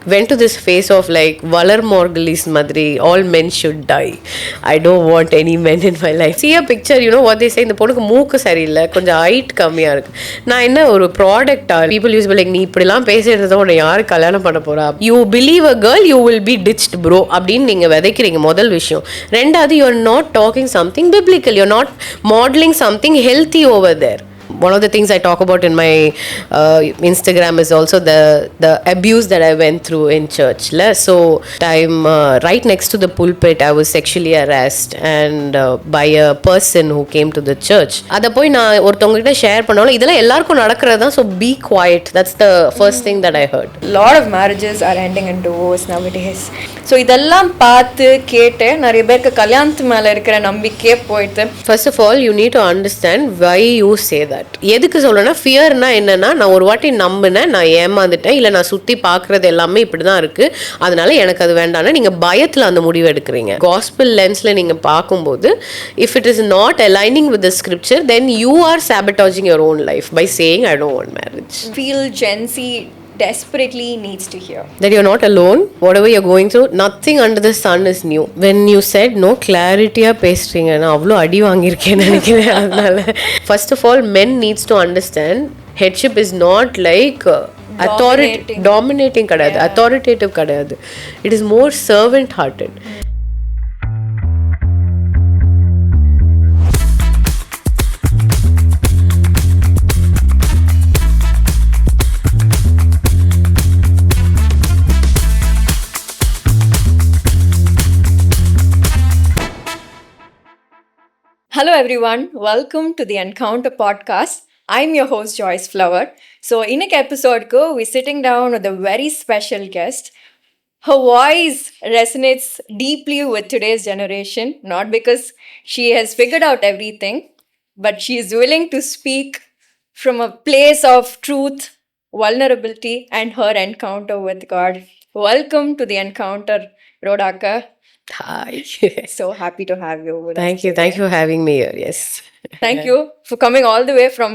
went to this phase of like Valar Morghulis madri, all men should die. I don't want any men in my life. See a picture, you know what they say, இந்த பொண்ணுக்கு மூக்கு சரியில்லை, கொஞ்சம் height கம்மியா இருக்கு. நான் என்ன ஒரு ப்ராடக்டா? People use like, நீ இப்படிலாம் பேசிட்டு உன்னை யாரு கல்யாணம் பண்ண போறா? You believe a girl, you will be ditched bro அப்படின்னு நீங்க விதைக்கிறீங்க, முதல் விஷயம். ரெண்டாவது, you are not talking something biblical, you are not modeling something healthy over there. One of the things I talk about in my Instagram is also the abuse that I went through in church. So I'm right next to the pulpit. I was sexually harassed and by a person who came to the church. அதை போய் நான் ஒருத்தவங்க கிட்ட share பண்ணாலும் இதெல்லாம் எல்லாருக்கும் நடக்கிறது தான். So be quiet. That's the first thing that I heard. Lot of marriages are ending in divorce nowadays. So இதெல்லாம் பார்த்து கேட்டு நிறைய பேருக்கு கல்யாணத்து மேல இருக்கிற நம்பிக்கையே போயிட்டு. First of all, you need to understand why you say that. எதுக்கு சொல்றேன்னா, ஃபியர்னா என்னன்னா, நான் ஒரு வாட்டி நம்பினேன், நான் ஏமாந்துட்டேன், இல்லை நான் சுற்றி பார்க்குறது எல்லாமே இப்படி தான் இருக்குது, அதனால எனக்கு அது வேண்டாம்னா நீங்கள் பயத்தில் அந்த முடிவு எடுக்கிறீங்க. காஸ்பல் லென்ஸில் நீங்கள் பார்க்கும்போது, if it is not aligning with the scripture, then you are sabotaging your own life by saying I don't want marriage. Feel Gen Z desperately needs to hear that you're not alone. Whatever you're going through, nothing under the sun is new. When you said no clarity ah பேசுறீங்க, நான் அவ்வளோ அடி வாங்கியிருக்கேன்னு நினைக்கிறேன். அதனால first of all, men needs to understand headship is not like dominating கிடையாது, authoritative கிடையாது. It is more servant hearted. Hello everyone, welcome to the Encounter podcast. I'm your host Joyce Flower. So in a episode ko we're sitting down with a very special guest. Her voice resonates deeply with today's generation, not because she has figured out everything, but she is willing to speak from a place of truth, vulnerability, and her encounter with God. Welcome to the Encounter, Rhoda. Hi. So happy to have you with us. Thank you for having me here. Yes, thank you for coming all the way from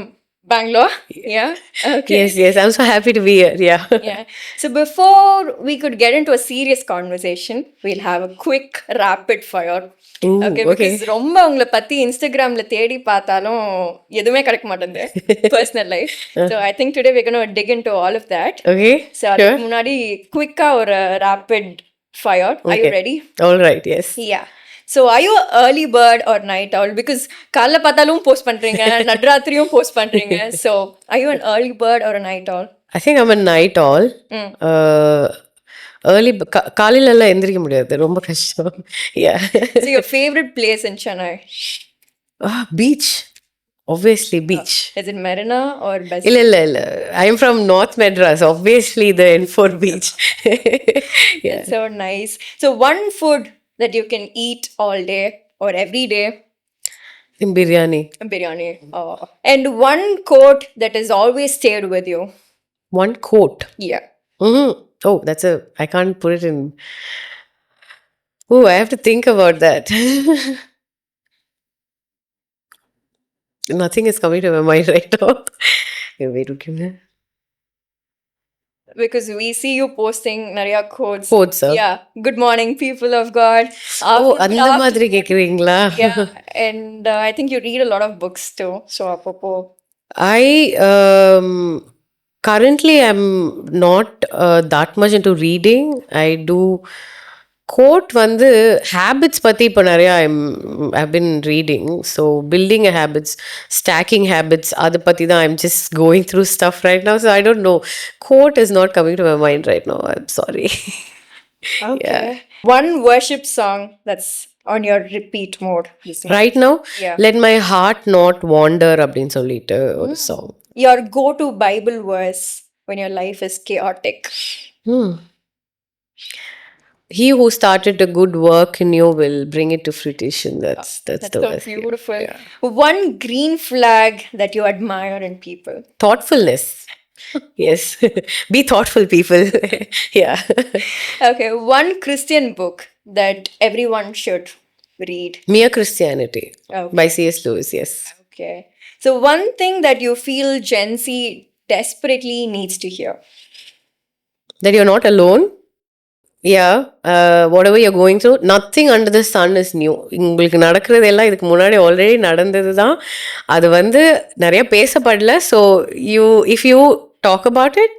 Bangalore. Yeah. Okay. Yes, I'm so happy to be here. Yeah. So before we could get into a serious conversation, we'll have a quick rapid fire. Ooh, okay, because ரொம்ப உங்களை பத்தி இன்ஸ்டாகிராம்ல தேடி பார்த்தாலும் எதுவுமே கிடைக்க மாட்டேங்குது personal life. So I think today we're going to dig into all of that. Okay. So அதுக்கு முன்னாடி குவிக்கா ஒரு rapid fire. Are you ready? All right, yes. Yeah. So are you an early bird or night owl? Because காலைல பார்த்தாலும் post பண்றீங்க, நடுராத்திரியும் post பண்றீங்க. So are you an early bird or a night owl? I think I'm a night owl. Early காலையில எல்லாம் எந்திரிக்க முடியாது, ரொம்ப கஷ்டம். Yeah. So your favorite place in Chennai? Beach. Obviously beach. Is it Marina or Best? இல்ல I'm from North Madras, obviously the N4 beach. Yeah. So nice. So one food that you can eat all day or every day? Biryani. Oh. And one quote that has always stayed with you? One quote? Yeah. Mm-hmm. Oh, I can't put it in. Oh, I have to think about that. Nothing is coming to my mind right now. Wait, okay. Because we see you posting nariya quotes. Sir. Yeah. Good morning, people of God. அந்த மாதிரி கேக்குறீங்களா? Yeah. And I think you read a lot of books too. So apropos. Currently I'm not that much into reading. I do quote வந்து habits பத்தி இப்போ நிறையா I've been reading. So building a habits, stacking habits, அதை பற்றி தான் I'm just going through stuff right now. So I don't know. Quote is not coming to my mind right now. I'm sorry. Okay. Yeah. One worship song that's on your repeat mode. Right now? Yeah. Let my heart not wander அப்படின்னு சொல்லிட்டு ஒரு song. Your go-to Bible verse when your life is chaotic. He who started a good work in you will bring it to fruition. That's the so best. Beautiful. Yeah. One green flag that you admire in people. Thoughtfulness. Yes. Be thoughtful, people. Yeah. Okay. One Christian book that everyone should read. Mere Christianity. Okay. By C.S. Lewis. Yes. Okay. So one thing that you feel Gen Z desperately needs to hear. That you're not alone. yeah, whatever you're going through, nothing under the sun is new. உங்களுக்கு நடக்கிறது எல்லாம் இதுக்கு முன்னாடி already நடந்தது தான். அது வந்து நிறைய பேசப்படல. So if you talk about it,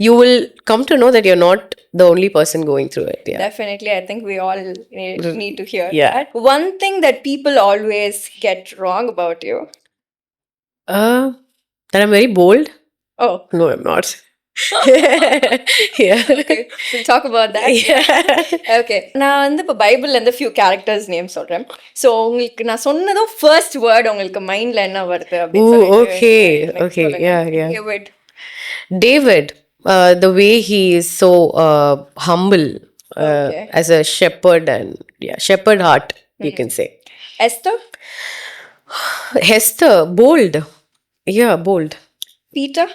you will come to know that you're not the only person going through it. Yeah. Definitely, I think we all need to hear Yeah. that. One thing that people always get wrong about you. That I'm very bold. Oh, No, I'm not. Yeah. okay. We'll talk about that. Yeah. Okay. நான் வந்து இப்போ பைபிள்ல இருந்து few characters name சொல்றேன். So உங்களுக்கு நான் சொன்னதும் first word உங்களுக்கு மைண்ட்ல என்ன வருது அப்படின்னு Ooh, சொல்லிட்டு okay. எனக்கு Okay. சொல்லுங்க. Yeah, yeah. David. David, the way he is so humble Okay. as a shepherd, and yeah, shepherd heart, you can say. Esther. Hester, bold. Yeah, bold. Peter.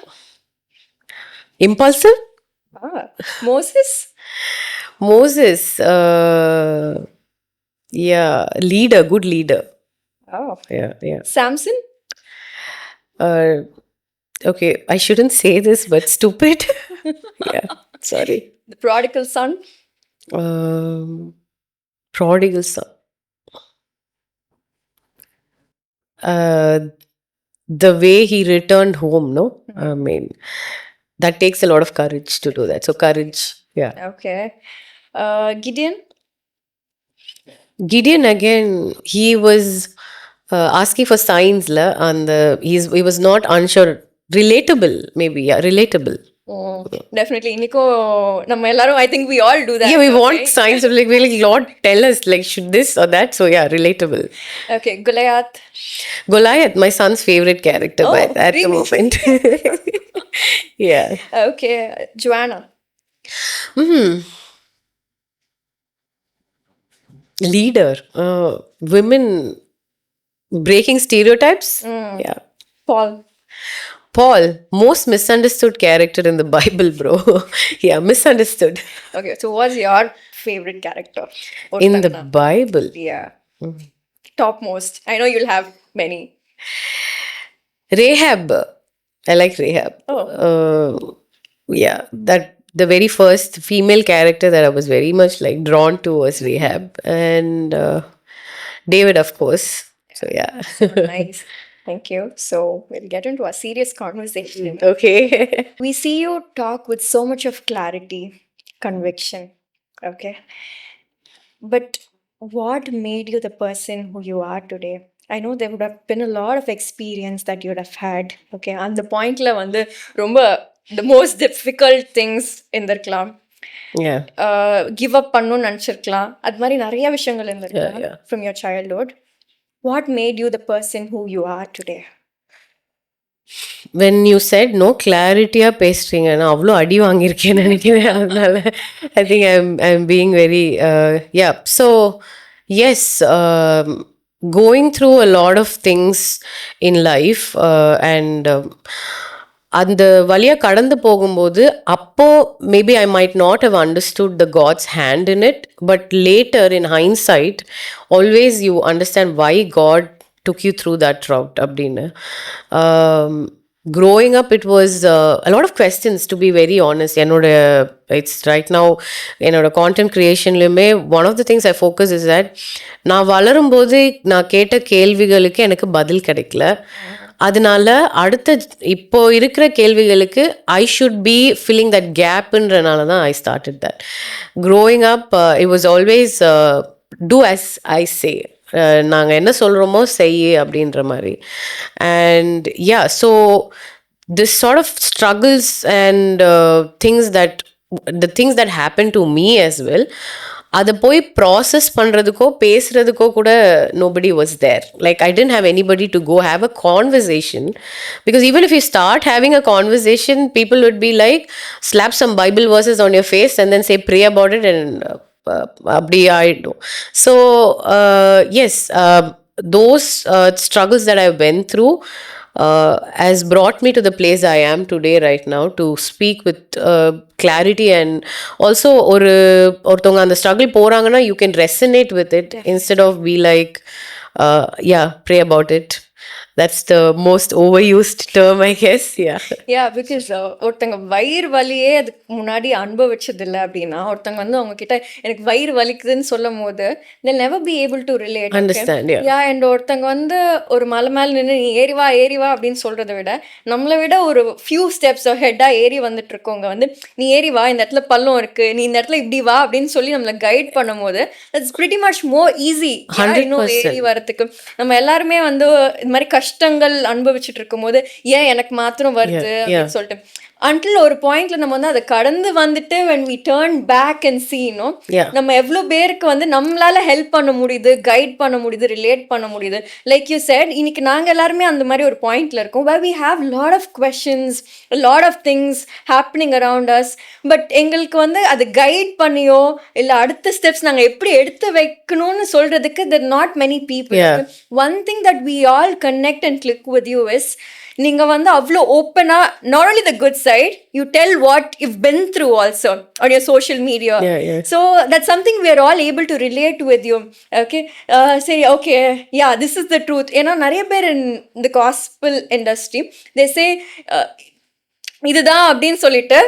Impulsive. Moses. Moses, yeah, leader, good leader. Oh. Yeah, yeah. Samson. Okay, I shouldn't say this, but stupid. Yeah, sorry. The prodigal son. Prodigal son. The way he returned home, no? I mean, that takes a lot of courage to do that. So courage, yeah. Okay. Gideon. Gideon, again, he was asking for signs, la, and he was not unsure. Relatable, maybe, yeah, relatable. Definitely. Nico, நம்ம எல்லாரும் I think we all do that. Yeah, we okay? want signs of like, we're like, Lord, tell us, like, should this or that? So yeah, relatable. Okay, Goliath. Goliath, my son's favorite character Oh, at the really? moment. Yeah. Okay, Joanna. Leader. Women breaking stereotypes. Yeah. Paul, most misunderstood character in the Bible, bro. Yeah, misunderstood. Okay, so what's your favorite character? In the Bible. Yeah. Topmost. I know you'll have many. Rahab. I like Rahab. Oh. Yeah, that the very first female character that I was very much like drawn to was Rahab, and David, of course. So yeah. So nice. Thank you. So we'll get into a serious conversation. Okay. We see you talk with so much of clarity, conviction. Okay. But what made you the person who you are today? I know there would have been a lot of experience that you would have had. Okay. And the point la vandu romba the most difficult things இருந்திருக்கலாம். Yeah. Give up பண்ணணும்னு நினைச்சிருக்கலாம். அது மாதிரி நிறைய விஷயங்கள் இருந்திருக்கலாம். Yeah. From your childhood. What made you the person who you are today? When you said no clarity பேசுறீங்க, நான் அவ்வளோ அடி வாங்கியிருக்கேன்னு நினைக்கிறேன். அதனால I think I'm being very yeah. So yes, going through a lot of things in life, and அந்த வழியா கடந்து போகும்போது அப்போ maybe I might not have understood the God's hand in it, but later in hindsight always you understand why God took you through that route அப்படின்னு. Growing up, it was a lot of questions, to be very honest. It's right now, content creationலுமே one of the things I focus is that நான் வளரும்போது நான் கேட்ட கேள்விகளுக்கு எனக்கு பதில் கிடைக்கல. அதனால இப்போ இருக்கிற கேள்விகளுக்கு I should be filling that கேப்புன்றனால தான் I started that. Growing up it was always do as I say, நாங்கள் என்ன சொல்கிறோமோ செய்ய அப்படின்ற மாதிரி. And yeah, so this sort of struggles and the things that happened to me as well, அதை போய் ப்ராசஸ் பண்ணுறதுக்கோ பேசுகிறதுக்கோ கூட nobody was there. Like I didn't have anybody to go have a conversation, because even if you start having a conversation, people would be like, slap some Bible verses on your face and then say pray about it, and அப்படி ஆயிடும். So yes, those struggles that I went through has brought me to the place I am today right now, to speak with clarity. And also ஒருத்தவங்க அந்த struggle போறாங்கன்னா you can resonate with it instead of be like yeah, pray about it. that's the most overused term, I guess. Yeah. Because ஒருத்தங்க வயிறு வலியே அதுக்கு முன்னாடி அனுபவிச்சதில்லை அப்படின்னா ஒருத்தங்க வந்து அவங்க கிட்ட எனக்கு வயிறு வலிக்குதுன்னு சொல்லும் போது they'll never be able to relate. Understand, yeah. And ஒருத்தங்க வந்து ஒரு மலை மேலே நின்று நீ ஏறி வா அப்படின்னு சொல்றதை விட நம்மளை விட ஒரு ஃபியூ ஸ்டெப்ஸ் ஹெட்டாக ஏறி வந்துட்டு இருக்கவங்க வந்து நீ ஏறி வா, இந்த இடத்துல பள்ளம் இருக்கு, நீ இந்த இடத்துல இப்படி வா அப்படின்னு சொல்லி நம்மளை கைட் பண்ணும் போது it's pretty much more easy இன்னும் ஏறி வரத்துக்கு. நம்ம எல்லாருமே வந்து இது மாதிரி கஷ்டங்கள் அனுபவிச்சுட்டு இருக்கும் போது ஏன் எனக்கு மாத்திரம் வருது அப்படின்னு சொல்லிட்டு until ஒரு பாயிண்ட்ல நம்ம வந்து அதை கடந்து வந்துட்டு when we turn back and see, நம்ம எவ்வளோ பேருக்கு வந்து நம்மளால ஹெல்ப் பண்ண முடியுது, கைட் பண்ண முடியுது, ரிலேட் பண்ண முடியுது. லைக் யூ செட், இன்னைக்கு நாங்கள் எல்லாருமே அந்த மாதிரி ஒரு பாயிண்ட்ல இருக்கோம் where we have lot of questions, a lot of things happening around us. But எங்களுக்கு வந்து அதை கைட் பண்ணியோ இல்லை அடுத்த ஸ்டெப்ஸ் நாங்கள் எப்படி எடுத்து வைக்கணும்னு சொல்றதுக்கு there are not many people. One thing that we all connect and click with you is நீங்க வந்து அவ்வளோ ஓப்பனா not only the good side, you tell what you've been through also on your social media. So that's something we are all able to relate with you. Okay, சரி, okay, yeah, this is the truth. ஏன்னா நிறைய பேர் in the gospel industry they say இதுதான் அப்படின்னு சொல்லிட்டு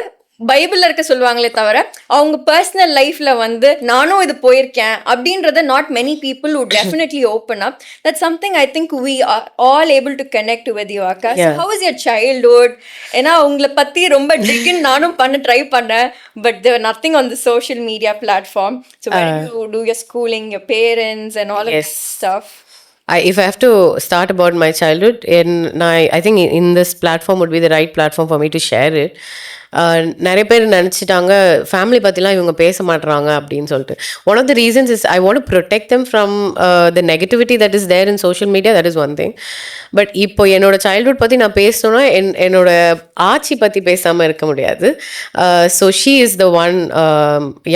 பைபிளில் இருக்க சொல்லுவாங்களே தவிர அவங்க பர்சனல் லைஃப்பில் வந்து நானும் இது போயிருக்கேன் அப்படின்றத not many people would definitely open up. That's something I think we are all able to connect with you, Akka. So how was your childhood? ஏன்னா உங்களை பற்றி ரொம்ப டிகின் நானும் ட்ரை பண்ணேன், but there were nothing on the social media platform. So where do you do your schooling, your parents and all of that stuff? If I have to start about my childhood, I think in this platform would be the right platform for me to share it. நிறைய பேர் நினச்சிட்டாங்க family பற்றிலாம் இவங்க பேச மாட்டுறாங்க அப்படின்னு சொல்லிட்டு. One of the reasons is I want to protect them from the negativity that is there in social media. That is one thing. But இப்போ என்னோட சைல்ட்ஹுட் பற்றி நான் பேசணுன்னா என்னோட ஆச்சி பற்றி பேசாமல் இருக்க முடியாது. So she is the one,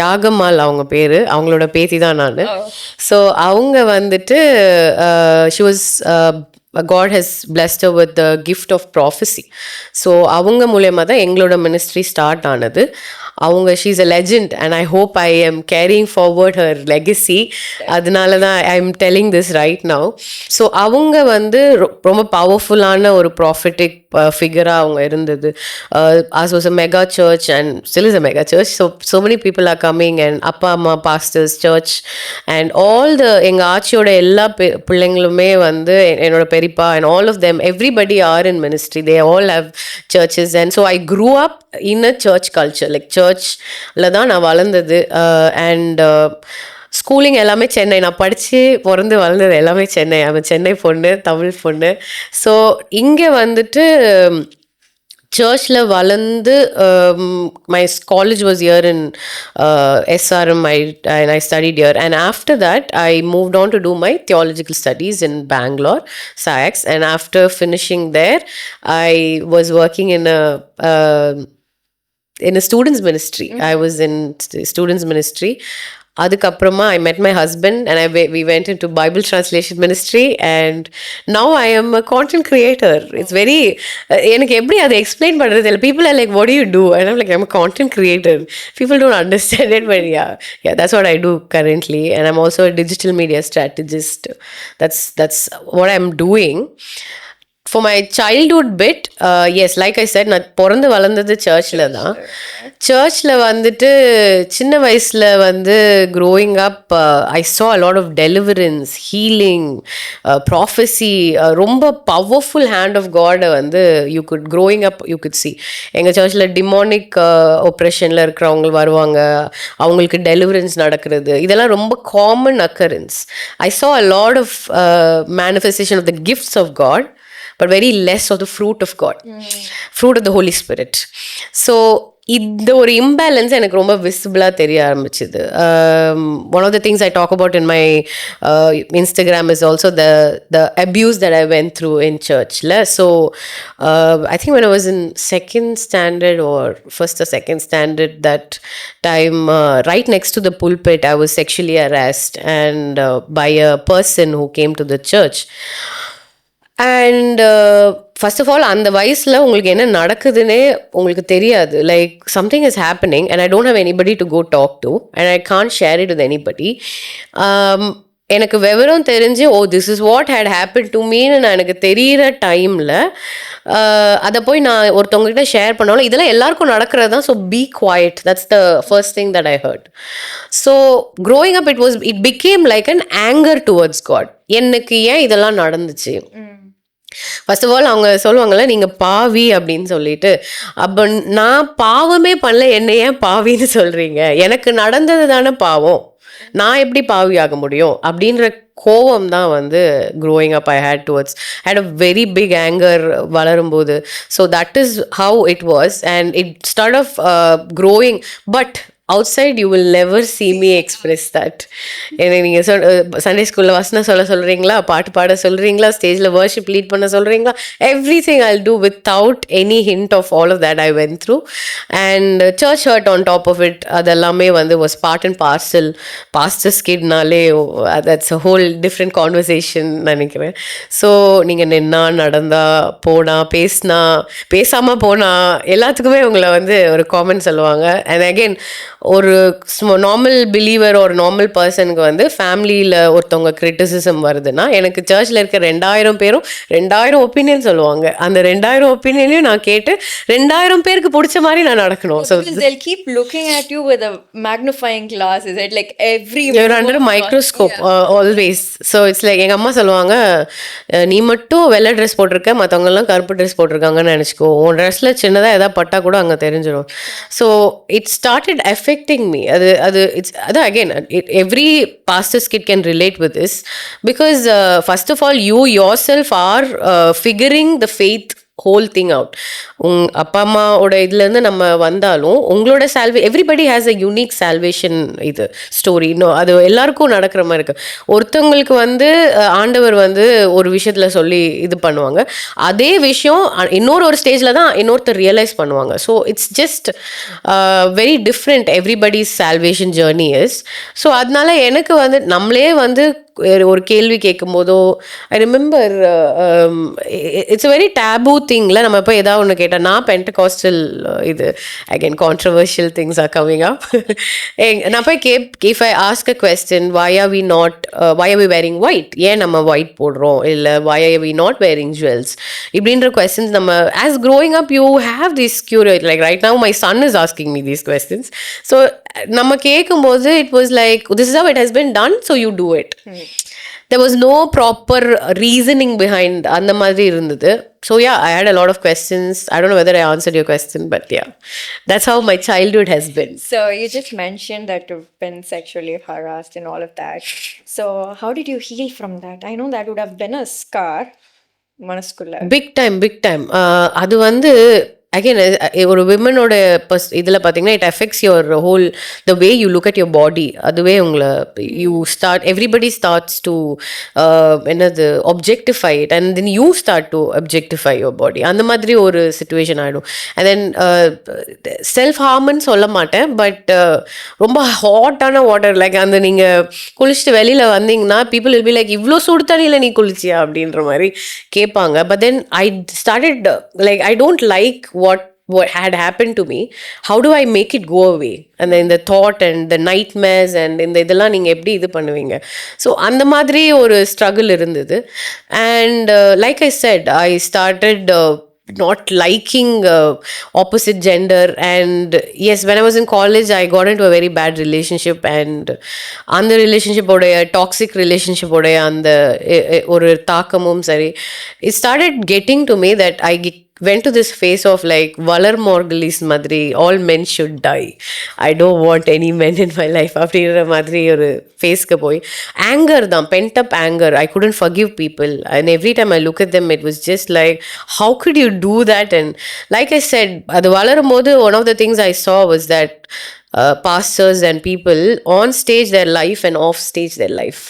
Yagammal அவங்க பேர், அவங்களோட பேத்தி தான் நான். ஸோ அவங்க வந்துட்டு she was God has blessed her with the gift of prophecy. So அவங்க மூலமா தான் எங்களோட மினிஸ்ட்ரி ஸ்டார்ட் ஆனது. அவங்க she's a legend and I hope I am carrying forward her legacy. அதனால தான் I am telling this right now. So அவங்க வந்து ரொம்ப பவர்ஃபுல்லான ஒரு ப்ராஃபிட்டிக் ஃபிகராக அவங்க இருந்தது. as was a mega church and still is a mega church. So many people are coming and அப்பா அம்மா pastors, church and all the எங்கள் ஆச்சியோட எல்லா பிள்ளைங்களுமே வந்து என்னோட பெரியப்பா and all of them, everybody are in ministry. They all have churches and so I grew up in a church culture. Like churchல தான் நான் வளர்ந்தது. and ஸ்கூலிங் எல்லாமே சென்னை. நான் படித்து பிறந்து வளர்ந்தது எல்லாமே சென்னை. அவன் சென்னை பொண்ணு, தமிழ் பொண்ணு. ஸோ இங்கே வந்துட்டு சர்ச்சில் வளர்ந்து my college was here in SRM and I studied here and after that I moved on to do my theological studies in Bangalore, SAX, and after finishing there I was working in a students ministry. I was in students ministry. அதுக்கப்புறமா I met my husband and we went into Bible translation ministry and now I am a content creator. It's very எனக்கு எப்படி அதை explain பண்ணுறது இல்லை. People are like, what do you do? And I'm like, I'm a content creator. People don't understand it, but yeah, that's what I do currently. And I'm also a digital media strategist. That's what I'm doing. For my childhood bit, yes, like I said, நான் பிறந்து வளர்ந்தது சர்ச்சில் தான். சர்ச்சில் வந்துட்டு சின்ன வயசில் வந்து growing up, I saw a lot of deliverance, healing, prophecy, ரொம்ப பவர்ஃபுல் ஹேண்ட் ஆஃப் காடை வந்து growing up you could see. எங்கள் சர்ச்சில் டிமானிக் ஒப்ரேஷனில் இருக்கிறவங்க வருவாங்க, அவங்களுக்கு டெலிவரன்ஸ் நடக்கிறது, இதெல்லாம் ரொம்ப common occurrence. I saw a lot of manifestation of the gifts of God, but very less of the fruit of God, fruit of the Holy Spirit. So இந்த ஒரு இம்பேலன்ஸ் எனக்கு ரொம்ப விசிபிளாக தெரிய ஆரம்பிச்சுது. One of the things I talk about in my Instagram is also the abuse that I went through in சர்ச்சில். So I think when I was in second standard or first or second standard, that time right next to the pulpit I was sexually harassed and by a person who came to the church. And first of all அந்த வயசில் உங்களுக்கு என்ன நடக்குதுன்னே உங்களுக்கு தெரியாது. Like something is happening and I don't have anybody to go talk to and I can't share it with anybody. எனக்கு விவரம் தெரிஞ்சு this is what had happen to மீன்னு நான் எனக்கு தெரிகிற டைமில் அதை போய் நான் ஒருத்தவங்ககிட்ட ஷேர் பண்ணாலும் இதெல்லாம் எல்லாருக்கும் நடக்கிறது தான். So be quiet, that's the first thing that I heard. So growing up it became like an anger towards God. எனக்கு ஏன் இதெல்லாம் நடந்துச்சு? ஃபர்ஸ்ட் ஆஃப் ஆல் அவங்க சொல்லுவாங்கள்ல, நீங்கள் பாவி அப்படின்னு சொல்லிட்டு. அப்போ நான் பாவமே பண்ணல, என்னை ஏன் பாவின்னு சொல்கிறீங்க? எனக்கு நடந்தது தானே பாவம், நான் எப்படி பாவி ஆக முடியும் அப்படின்ற கோவம் தான் வந்து growing up I had a very big anger வளரும்போது. So that is how it was and it start of growing. But outside you will never see me express that. எனக்கு நீங்கள் சண்டே ஸ்கூலில் வசனம் சொல்கிறீங்களா, பாட்டு பாட சொல்கிறீங்களா, ஸ்டேஜில் வர்ஷிப் லீட் பண்ண சொல்கிறீங்களா, everything I'll do without any hint of all of that I went through. And church hurt on top of it, அதெல்லாமே வந்து was part and parcel. pastor's kidனாலே that's a whole different conversation நினைக்கிறேன். So நீங்கள் நின்னா, நடந்தா, போனா, பேசினா, பேசாமல் போனா, எல்லாத்துக்குமே உங்களை வந்து ஒரு காமெண்ட் சொல்லுவாங்க. அண்ட் அகெயின் ஒரு நார்மல் பிலீவர் ஒரு நார்மல் பர்சனுக்கு வந்து ஃபேமிலியில் ஒருத்தவங்க கிரிட்டிசிசம் வருதுன்னா, எனக்கு சர்ச்சில் இருக்க 2000 பேரும் 2000 ஒப்பீனியன் சொல்லுவாங்க. அந்த 2000 ஒப்பீனியனையும் நான் கேட்டு 2000 பேருக்கு பிடிச்ச மாதிரி நான் நடக்கணும். So they'll keep looking at you with a magnifying glass. Is it like every you're under a microscope? Always. So it's like எங்கள் அம்மா சொல்லுவாங்க, நீ மட்டும் வெள்ளை ட்ரெஸ் போட்டிருக்க, மற்றவங்கெல்லாம் கருப்பு ட்ரெஸ் போட்டிருக்காங்கன்னு நினச்சிக்கோ, உன் ட்ரெஸ்ஸில் சின்னதாக எதாவது பட்டா கூட அங்கே தெரிஞ்சிடும். So it started affecting me. It's again, every pastor's kid can relate with this because first of all you yourself are figuring the faith whole thing out. அப்பா அம்மாவோட இதுலேருந்து நம்ம வந்தாலும் உங்களோட everybody has a unique salvation இது story. இன்னும் அது எல்லாருக்கும் நடக்கிற மாதிரி இருக்குது. ஒருத்தவங்களுக்கு வந்து ஆண்டவர் வந்து ஒரு விஷயத்தில் சொல்லி இது பண்ணுவாங்க, அதே விஷயம் இன்னொரு ஸ்டேஜில் தான் இன்னொருத்தர் ரியலைஸ் பண்ணுவாங்க. So it's just very different everybody's salvation journey is. So அதனால எனக்கு வந்து நம்மளே வந்து ஒரு கேள்வி கேட்கும் போதோ, ஐ ரிமெம்பர் இட்ஸ் வெரி டேபூ திங்ல நம்ம இப்போ ஏதாவது ஒன்று கேட்டால், நான் பென்டகாஸ்டல் இது again controversial things are coming up. நான் போய் if I ask a question, why are we wearing white, ஏன் நம்ம ஒயிட் போடுறோம், இல்லை why are we not wearing jewels, இப்படின்ற கொஸ்டின்ஸ் நம்ம as growing up you have this curiosity. Like right now my son is asking me these questions. So நம்ம கேட்கும்போது it was like this is how it has been done, so you do it. There was no proper reasoning behind அந்த மாதிரி இருந்தது. So yeah, I had a lot of questions. I don't know whether I answered your question, but yeah, that's how my childhood has been. So you just mentioned that you've been sexually harassed and all of that. So how did you heal from that? I know that would have been a scar மனசுக்குள்ள. Big time. அது வந்து again ஒரு விமனோட இதில் பார்த்தீங்கன்னா it affects your whole the way you look at your body. அதுவே உங்களை everybody starts to என்னது objectify it and then you start to objectify your body. அந்த மாதிரி ஒரு சிச்சுவேஷன் ஆகிடும். அண்ட் தென் செல்ஃப் ஹார்ம்னு சொல்ல மாட்டேன், பட் ரொம்ப ஹாட்டான வாட்டர், லைக் அந்த நீங்கள் குளிச்சுட்டு வெளியில் வந்தீங்கன்னா பீப்புள் வில் பி லைக், இவ்வளோ சுடு தண்ணியில் நீ குளிச்சியா அப்படின்ற மாதிரி கேட்பாங்க. But then I started like I don't like what had happened to me. How do I make it go away? And then the thought and the nightmares and இந்த இதெல்லாம் நீங்கள் எப்படி இது பண்ணுவீங்க? ஸோ அந்த மாதிரி ஒரு ஸ்ட்ரகிள் இருந்தது. And like I said, I started not liking opposite gender. And yes, when I was in college I got into a very bad relationship, and அந்த relationship உடைய toxic relationship உடைய அந்த ஒரு தாக்கமும் சரி, it started getting to me that I went to this phase of like valar morghulis madri, all men should die, I don't want any men in my life அப்படின்ற மாதிரி ஒரு ஃபேஸ்க்கு போய் anger தான், pent up anger. I couldn't forgive people, and every time I look at them it was just like, how could you do that? And like I said, அது வளரும் போது one of the things I saw was that pastors and people on stage their life and off stage their life.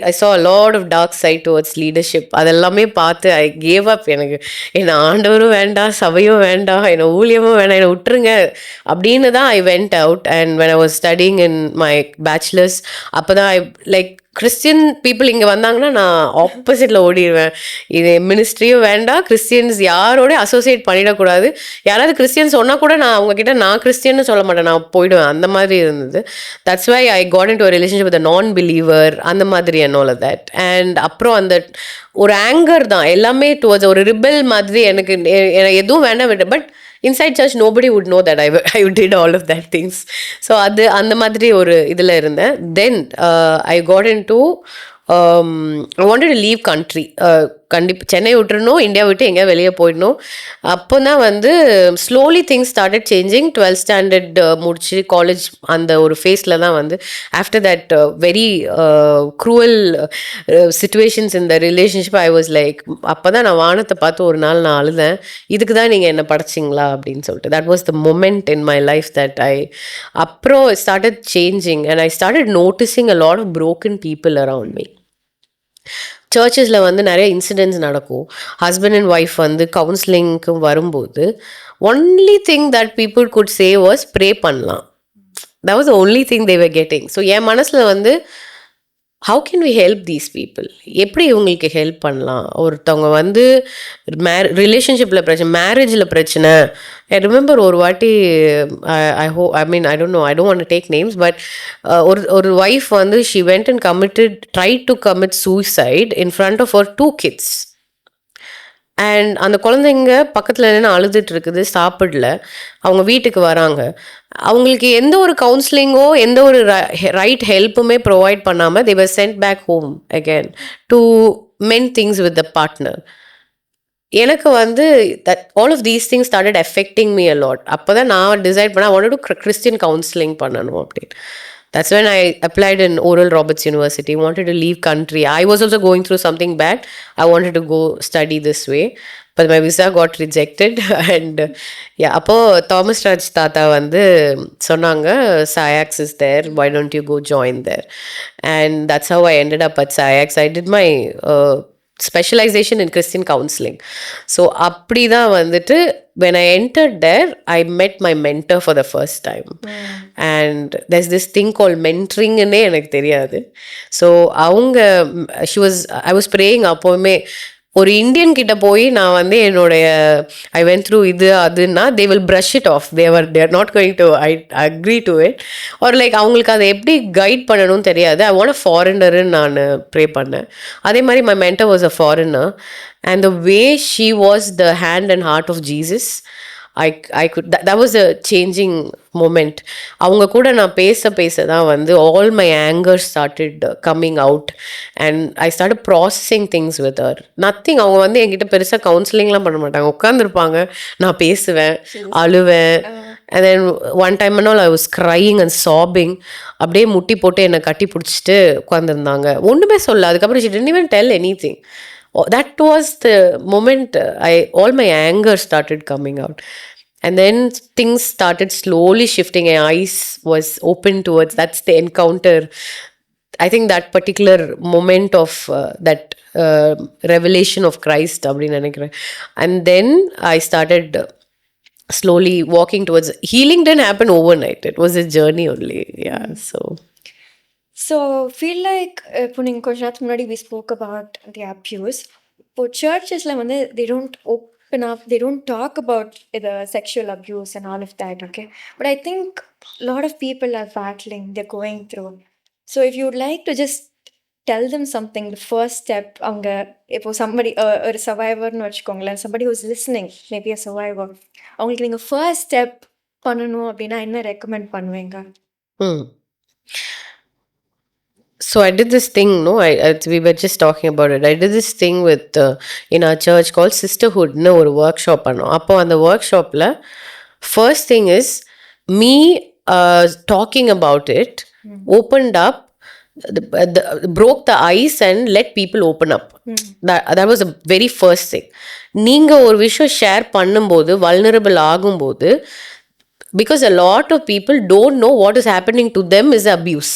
I saw a lot of dark side towards leadership. அதெல்லாமே பார்த்து I gave up. எனக்கு என்ன ஆண்டவரும் வேண்டாம், சபையும் வேண்டாம், என்ன ஊழியமும் வேண்டாம், என்னை விட்டுருங்க அப்படின்னு தான் I went out. And when I was studying in my bachelor's, அப்போ தான் I like கிறிஸ்டியன் பீப்புள் இங்கே வந்தாங்கன்னா நான் ஆப்போசிட்டில் ஓடிடுவேன். இது மினிஸ்ட்ரியும் வேண்டாம், கிறிஸ்டியன்ஸ் யாரோட அசோசியேட் பண்ணிடக்கூடாது. யாராவது கிறிஸ்டியன் சொன்னால் கூட நான் அவங்கக்கிட்ட நான் கிறிஸ்டியன்னு சொல்ல மாட்டேன், நான் போயிடுவேன். அந்த மாதிரி இருந்தது. That's why I got in to relationship with non believer, அந்த மாதிரி and all of that. And அப்புறம் அந்த ஒரு ஆங்கர் தான் எல்லாமே டுவர்ட்ஸ் ஒரு ரிபல் மாதிரி. எனக்கு எதுவும் வேண்டாம் விட்டு, but inside church nobody would know that I did all of that things. So அது அந்த மாதிரி ஒரு இதில் இருந்தேன். Then I got in to I wanted to leave country. கண்டிப்பாக சென்னை விட்டுருணும், இந்தியா விட்டு எங்கேயா வெளியே போயிடணும். அப்போ தான் வந்து slowly things started changing. 12th standard முடிச்சு காலேஜ் அந்த ஒரு ஃபேஸில் தான் வந்து after that very cruel situations இந்த ரிலேஷன்ஷிப் ஐ வாஸ் லைக், அப்போ தான் நான் வானத்தை பார்த்து ஒரு நாள் நான் அழுதேன், இதுக்கு தான் நீங்கள் என்ன படைச்சிங்களா அப்படின்னு சொல்லிட்டு. That was the moment in my life that அப்புறம் started changing and I started noticing a lot of broken people around me. சர்ச்சஸில் வந்து நிறைய இன்சிடென்ட்ஸ் நடக்கும். ஹஸ்பண்ட் அண்ட் ஒய்ஃப் வந்து கவுன்சிலிங்க்கு வரும்போது only thing that people could say was pray பண்ணலாம். That was the only thing they were getting. So என் மனசில் வந்து how can we help these people, எப்படி இவங்களுக்கு ஹெல்ப் பண்ணலாம். ஒருத்தவங்க வந்து ரிலேஷன்ஷிப்பில் பிரச்சனை, மேரேஜில் பிரச்சனை. ஐ ரிமெம்பர் ஒரு வாட்டி I don't want to take names, but ஒரு ஒய்ஃப் வந்து she went and try to commit suicide in front of அவர் 2 kids. அண்ட் அந்த குழந்தைங்க பக்கத்தில் நின்று அழுதுட்டு இருக்குது, சாப்பிடல. அவங்க வீட்டுக்கு வராங்க, அவங்களுக்கு எந்த ஒரு கவுன்சிலிங்கோ எந்த ஒரு ரைட் ஹெல்ப்புமே ப்ரொவைட் பண்ணாமல் they were sent back home again to mend things with the partner. எனக்கு வந்து that all of these things started affecting me a lot. அப்போ தான் நான் டிசைட் பண்ண I wanted to Christian counseling பண்ணணும் அப்படின்னு. That's when I applied in Oral Roberts University. Wanted to leave country. I was also going through something bad. I wanted to go study this way, but my visa got rejected. And yeah, அப்போ Thomas Raj தாத்தா வந்து சொன்னாங்க, SIAX is there, why don't you go join there? And that's how I ended up at SIAX. I did my specialization in Christian counseling. So அப்படி தான் வந்துட்டு when I entered there, I met my mentor for the first time. And there's this thing called mentoring ன்னே எனக்கு தெரியாது. So அவங்க I was praying அப்போவுமே ஒரு Indian கிட்ட போய் நான் வந்து என்னுடைய ஐ வென்ட் த்ரூ இது அதுன்னா they will brush it off. They're not going to agree to it. ஒரு லைக் அவங்களுக்கு அதை எப்படி கைட் பண்ணணும்னு தெரியாது. ஐ வாண்ட் அ ஃபாரினர்னு நான் ப்ரே பண்ணேன். அதே மாதிரி my mentor was a foreigner and the way she was the hand and heart of Jesus. I could that was a changing moment. அவங்க கூட நான் பேச தான் வந்து all my anger started coming out and I started processing things with her. Nothing. அவங்க வந்து என்கிட்ட பெருசாக கவுன்சிலிங்லாம் பண்ண மாட்டாங்க, உட்காந்துருப்பாங்க, நான் பேசுவேன், அழுவேன். And then one time and all I was crying and sobbing. அப்படியே முட்டி போட்டு என்னை கட்டி பிடிச்சிட்டு உட்காந்துருந்தாங்க, ஒன்றுமே சொல்ல. அதுக்கப்புறம் she didn't even tell anything. That was the moment all my anger started coming out. And then things started slowly shifting. My eyes was open towards, that's the encounter. I think that particular moment of that revelation of Christ அப்படின்னு நினைக்கிறேன். And then I started slowly walking towards healing. Didn't happen overnight, it was a journey only. Yeah. So feel like இப்போ நீங்கள் கொஞ்ச நேரத்துக்கு முன்னாடி we spoke about the abuse. இப்போ சர்ச்சஸில் வந்து they don't open up, they don't talk about the sexual abuse and all of that, okay? But I think a lot of people are battling, they're going through. So if you would like to just tell them something, the first step, அவங்க இப்போ somebody ஒரு சர்வைவர்னு வச்சுக்கோங்களேன், somebody who's listening, maybe a survivor, அவங்களுக்கு நீங்கள் first step பண்ணணும் அப்படின்னா என்ன recommend பண்ணுவீங்க? So I did this thing, no, we were just talking about it. I did this thing with in our church called sisterhood ன்னு ஒரு workshop பண்ணோம். அப்போ அந்த workshopல first thing is me talking about it opened up, broke the ice and let people open up. That was the very first thing. நீங்க ஒரு விஷயம் share பண்ணும்போது vulnerable ஆகும்போது, because a lot of people don't know what is happening to them is abuse.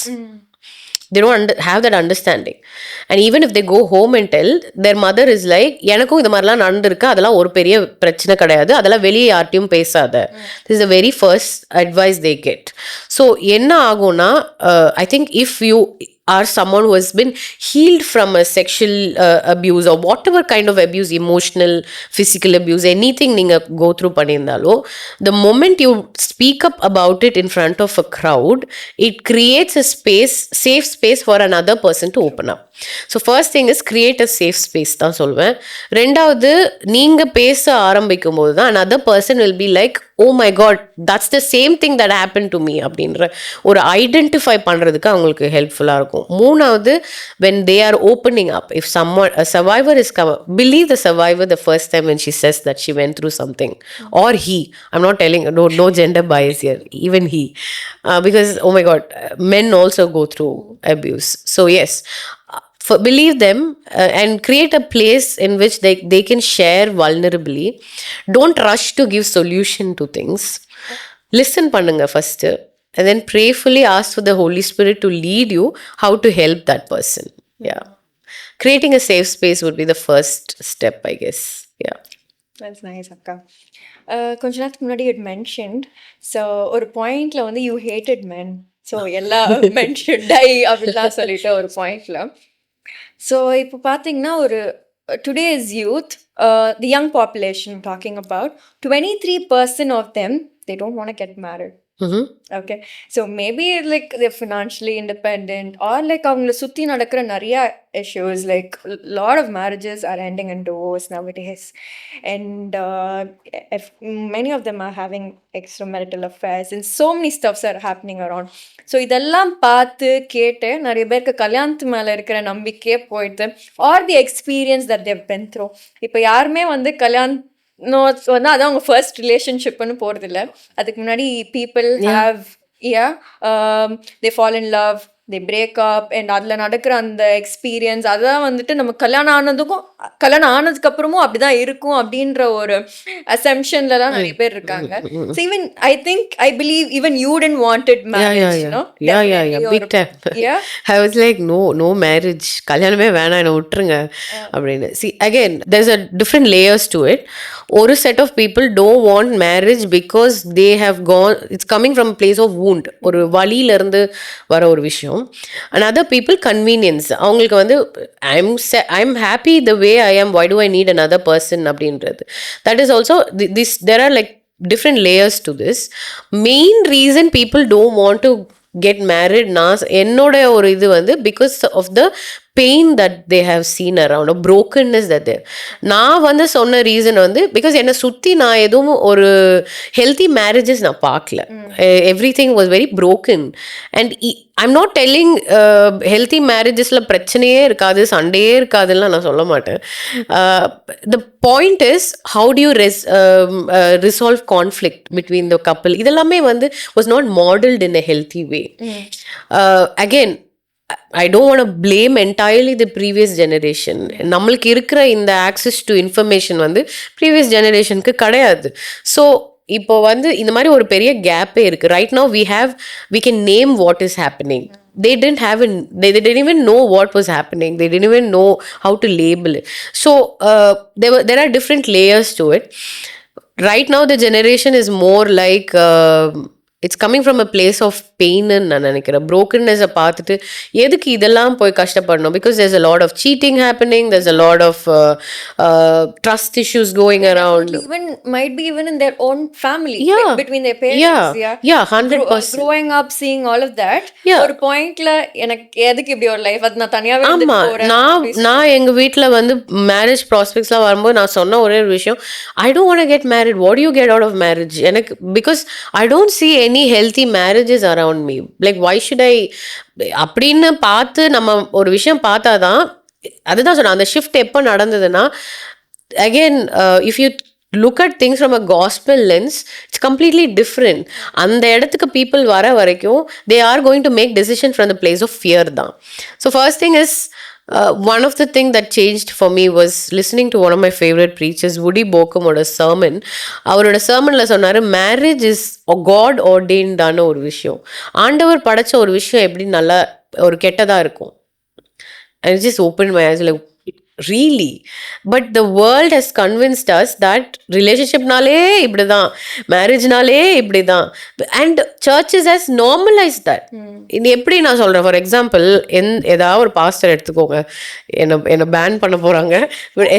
They don't have that understanding. And even if they go home and tell, their mother is like, எனக்கும் இந்த மாதிரிலாம் நடந்திருக்கு, அதெல்லாம் ஒரு பெரிய பிரச்சனை கிடையாது, அதெல்லாம் வெளியே யார்ட்டையும் பேசாத. This is the very first advice they get. So என்ன ஆகும்னா, I think if you are someone who has been healed from a sexual abuse or whatever kind of abuse, emotional, physical abuse, anything நீங்க go through பண்ணியிருந்தாலோ, the moment you speak up about it in front of a crowd, it creates a space, safe space for another person to open up. So first thing is create a safe space தான் சொல்வேன். ரெண்டாவது, நீங்க பேச ஆரம்பிக்கும் போது தான் another person will be like, oh my god, that's the same thing that happened to me அப்படின்ற ஒரு ஐடென்டிஃபை பண்ணுறதுக்கு அவங்களுக்கு ஹெல்ப்ஃபுல்லாக இருக்கும். மூணாவது, when they are opening up, if someone, a survivor is come, believe the survivor the first time when she says that she went through something, or he, I'm not telling, no gender bias here, even he, because oh my god, men also go through abuse. So yes, believe them, and create a place in which they can share vulnerably. Don't rush to give solution to things. Listen பண்ணுங்க first, and then prayerfully ask for the Holy Spirit to lead you how to help that person. Yeah, creating a safe space would be the first step, I guess. Yeah, that's nice, akka. கொஞ்ச நேரத்துக்கு முன்னாடி you had mentioned, so ஒரு பாயிண்ட்ல வந்து you hated men, so எல்லா men should die அப்படிலாம் சொல்லிட்டு ஒரு பாயிண்ட்ல. ஸோ இப்போ பார்த்தீங்கன்னா ஒரு today's youth, the young population talking about, 23% of them, they don't want to get married. Okay, so maybe like they're financially independent, or like avangala sutti nadakra nariya issues, like a lot of marriages are ending in divorce nowadays, and if many of them are having extramarital affairs and so many stuffs are happening around. So இதெல்லாம் பார்த்து கேட்டு நிறைய பேருக்கு கல்யாணத்து மேலே இருக்கிற நம்பிக்கையே போயிட்டு, or the experience that they've been through. இப்போ யாருமே வந்து வந்து அதான் அவங்க ஃபர்ஸ்ட் ரிலேஷன்ஷிப்னு போகிறதில்ல. அதுக்கு முன்னாடி people have they fall in love, they break up, and அதில் நடக்கிற அந்த எக்ஸ்பீரியன்ஸ் அதான் வந்துட்டு நம்ம கல்யாணம் ஆனதுக்கு அப்புறமும் அப்படிதான் இருக்கும் அப்படின்ற ஒரு அசம்ஷன்லலாம் நிறைய பேர் இருக்காங்க. So even I believe even you didn't wanted marriage, you know? Yeah, big time. Yeah, I was like, no marriage, கல்யாணமே வேணாம், என்ன விட்டுருங்க அப்படின்னு. See, again, there's a different layers to it. ஒரு set of people don't want marriage because they have gone, it's coming from a place of wound, ஒரு வலியிலிருந்து வர ஒரு விஷயம். And other people, convenience, அவங்களுக்கு வந்து I'm happy the way I am, why do I need another person அப்படின்றது. That is also this, there are like different layers to this. Main reason people don't want to get married, என்னோட ஒரு இது வந்து because of the pain that they have seen around, a brokenness that they, நான் வந்து சொன்ன reason வந்து because என்னை சுற்றி நான் எதுவும் ஒரு ஹெல்த்தி மேரேஜஸ் நான் பார்க்கல. Everything was very broken. And I'm not telling healthy மேரேஜஸில் பிரச்சனையே இருக்காது, சண்டையே இருக்காதுலாம் நான் சொல்ல மாட்டேன். The point is how do you resolve conflict between the couple, இதெல்லாமே வந்து was not modelled in a healthy way. Again, I don't want to blame entirely the previous generation. நம்மளுக்கு இருக்கிற இந்த ஆக்சஸ் டு இன்ஃபர்மேஷன் வந்து previous ஜெனரேஷனுக்கு கிடையாது. So இப்போ வந்து இந்த மாதிரி ஒரு பெரிய கேப்பே இருக்குது. Right now we can name what is happening. They didn't even know what was happening. They didn't even know how to label it. So there are different layers to it. Right now the generation is more like it's coming from a place of pain நான் நினைக்கிறேன். brokenness பார்த்துட்டு எதுக்கு இதெல்லாம் போய் கஷ்டப்படணும், because there's a lot of cheating happening, there's a lot of trust issues going around, might be even in their own family, like between their parents. Yeah 100%. Growing up seeing all of that, ஒரு பாயிண்ட்ல எனக்கு எதுக்கு இப்படி ஒரு life, அது நான் தனியாவே இருந்துட்டு போறேன். நான் எங்க வீட்ல வந்து மேரேஜ் ப்ராஸ்பெக்ட்ஸ்லாம் வரும்போது நான் சொன்ன ஒரே ஒரு விஷயம், I don't want to get married. What do you get out of marriage? எனக்கு because I don't see any healthy marriages around me. Like why should I அப்படின்னு பார்த்து நம்ம ஒரு விஷயம் பார்த்தாதான், அதுதான் சொன்னேன், அந்த ஷிஃப்ட் எப்போ நடந்ததுன்னா, again if you look at things from a gospel lens, it's completely different. அந்த இடத்துக்கு people வர வரைக்கும் they are going to make decision from the place of fear தான். So first thing is, one of the things that changed for me was listening to one of my favorite preachers, Woody Bokumோட sermon. அவரோட sermonல சொன்னாரு, marriage is God ஆர்டெயின்டான ஒரு விஷயம். ஆண்டவர் படைச்ச ஒரு விஷயம் எப்படி நல்லா ஒரு கெட்டதாக இருக்கும். And it just opened my eyes, like really. But the world has convinced us that relationshipனாலே இப்படிதான், மேரேஜ்னாலே இப்படிதான், and churches has normalized that. இது எப்படி நான் சொல்றேன், ஃபார் எக்ஸாம்பிள் ஏதாவது ஒரு பாஸ்டர் எடுத்துக்கோங்க, என்ன பேன் பண்ண போறாங்க,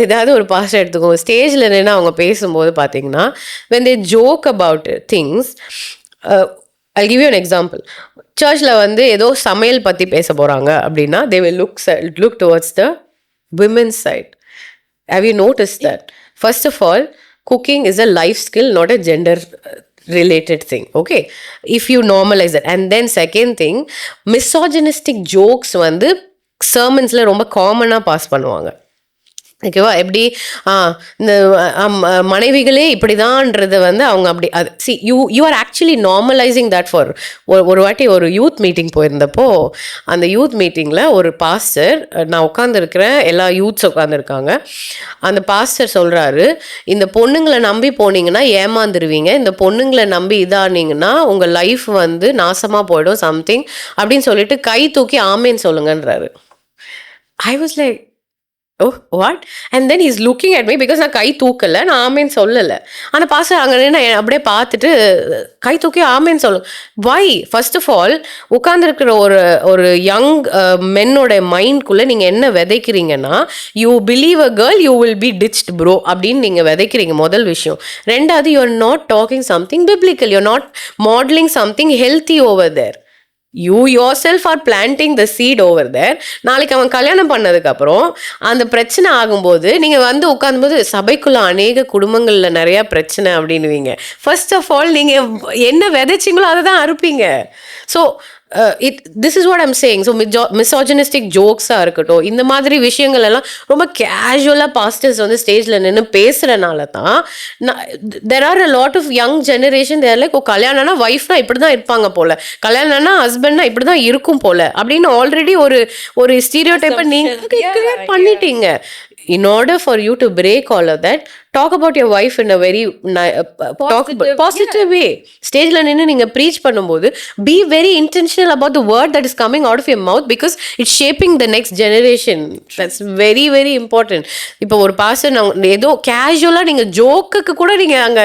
ஏதாவது ஒரு பாஸ்டர் எடுத்துக்கோங்க, ஸ்டேஜ்ல நின்று அவங்க பேசும்போது பார்த்தீங்கன்னா when they joke about things, I'll give you an example. சர்ச்சில் வந்து ஏதோ சமையல் பற்றி பேச போகிறாங்க அப்படின்னா they will look towards the women's side. Have you noticed that? First of all, cooking is a life skill, not a gender related thing. Okay, if you normalize that. And then second thing, misogynistic jokes வந்து sermonsல ரொம்ப காமனாக pass பண்ணுவாங்க. ஓகேவா, எப்படி இந்த மனைவிகளே இப்படிதான்றது வந்து அவங்க அப்படி அது C you are actually normalising that. For ஒரு வாட்டி ஒரு யூத் மீட்டிங் போயிருந்தப்போ அந்த யூத் மீட்டிங்கில் ஒரு பாஸ்டர், நான் உட்காந்துருக்கிறேன், எல்லா யூத்ஸ் உட்காந்துருக்காங்க, அந்த பாஸ்டர் சொல்கிறாரு, இந்த பொண்ணுங்களை நம்பி போனீங்கன்னா ஏமாந்துருவீங்க, இந்த பொண்ணுங்களை நம்பி இதானீங்கன்னா உங்கள் லைஃப் வந்து நாசமாக போயிடும் சம்திங் அப்படின்னு சொல்லிட்டு கை தூக்கி ஆமேன்னு சொல்லுங்கன்றாரு. I was like, oh what? And then he's looking at me because நான் கை தூக்கலை, நான் ஆமேன்னு சொல்லலை. ஆனால் பாஸ்டர் அங்கே நான் அப்படியே பார்த்துட்டு கை தூக்கி ஆமேன்னு சொல்லு. வை? ஃபர்ஸ்ட் ஆஃப் ஆல் உட்காந்துருக்கிற ஒரு யங் மென்னோட மைண்ட்குள்ளே நீங்கள் என்ன விதைக்கிறீங்கன்னா, you believe a girl you will be ditched bro அப்படின்னு நீங்கள் விதைக்கிறீங்க, முதல் விஷயம். ரெண்டாவது, you are not talking something biblical, you are not modelling something healthy over there. You yourself are planting the seed over there. நாளைக்கு அவன் கல்யாணம் பண்ணதுக்கப்புறம் அந்த பிரச்சனை ஆகும்போது நீங்கள் வந்து உட்காந்தும்போது சபைக்குள்ள அநேக குடும்பங்களில் நிறையா பிரச்சனை அப்படின்னுவீங்க. ஃபர்ஸ்ட் ஆஃப் ஆல் நீங்கள் என்ன விதைச்சிங்களோ அதை தான் அறுப்பீங்க. So this is what I'm saying. So misogynistic ஜோக்ஸாக இருக்கட்டும், இந்த மாதிரி விஷயங்கள் எல்லாம் ரொம்ப கேஷுவலாக பாஸ்டர்ஸ் வந்து ஸ்டேஜில் நின்று பேசுகிறனால தான் there are a lot of young generation they are like, ஓ கல்யாணம்னா ஒய்ஃப்னா இப்படி தான் இருப்பாங்க போல, கல்யாணம்னா ஹஸ்பண்ட்னா இப்படி தான் இருக்கும் போல அப்படின்னு ஆல்ரெடி ஒரு ஸ்டீரியோடைப்பை நீங்கள் கிரியேட் பண்ணிட்டீங்க. In order for you to break all of that, talk about your wife in a very positive way. Stageல நின்று நீங்க preach பண்ணும்போது be very intentional about the word that is coming out of your mouth because it's shaping the next generation. That's very very important. இப்போ ஒரு pastor ஏதோ கேஷுவலா நீங்க ஜோக்குக்கு கூட நீங்க அங்க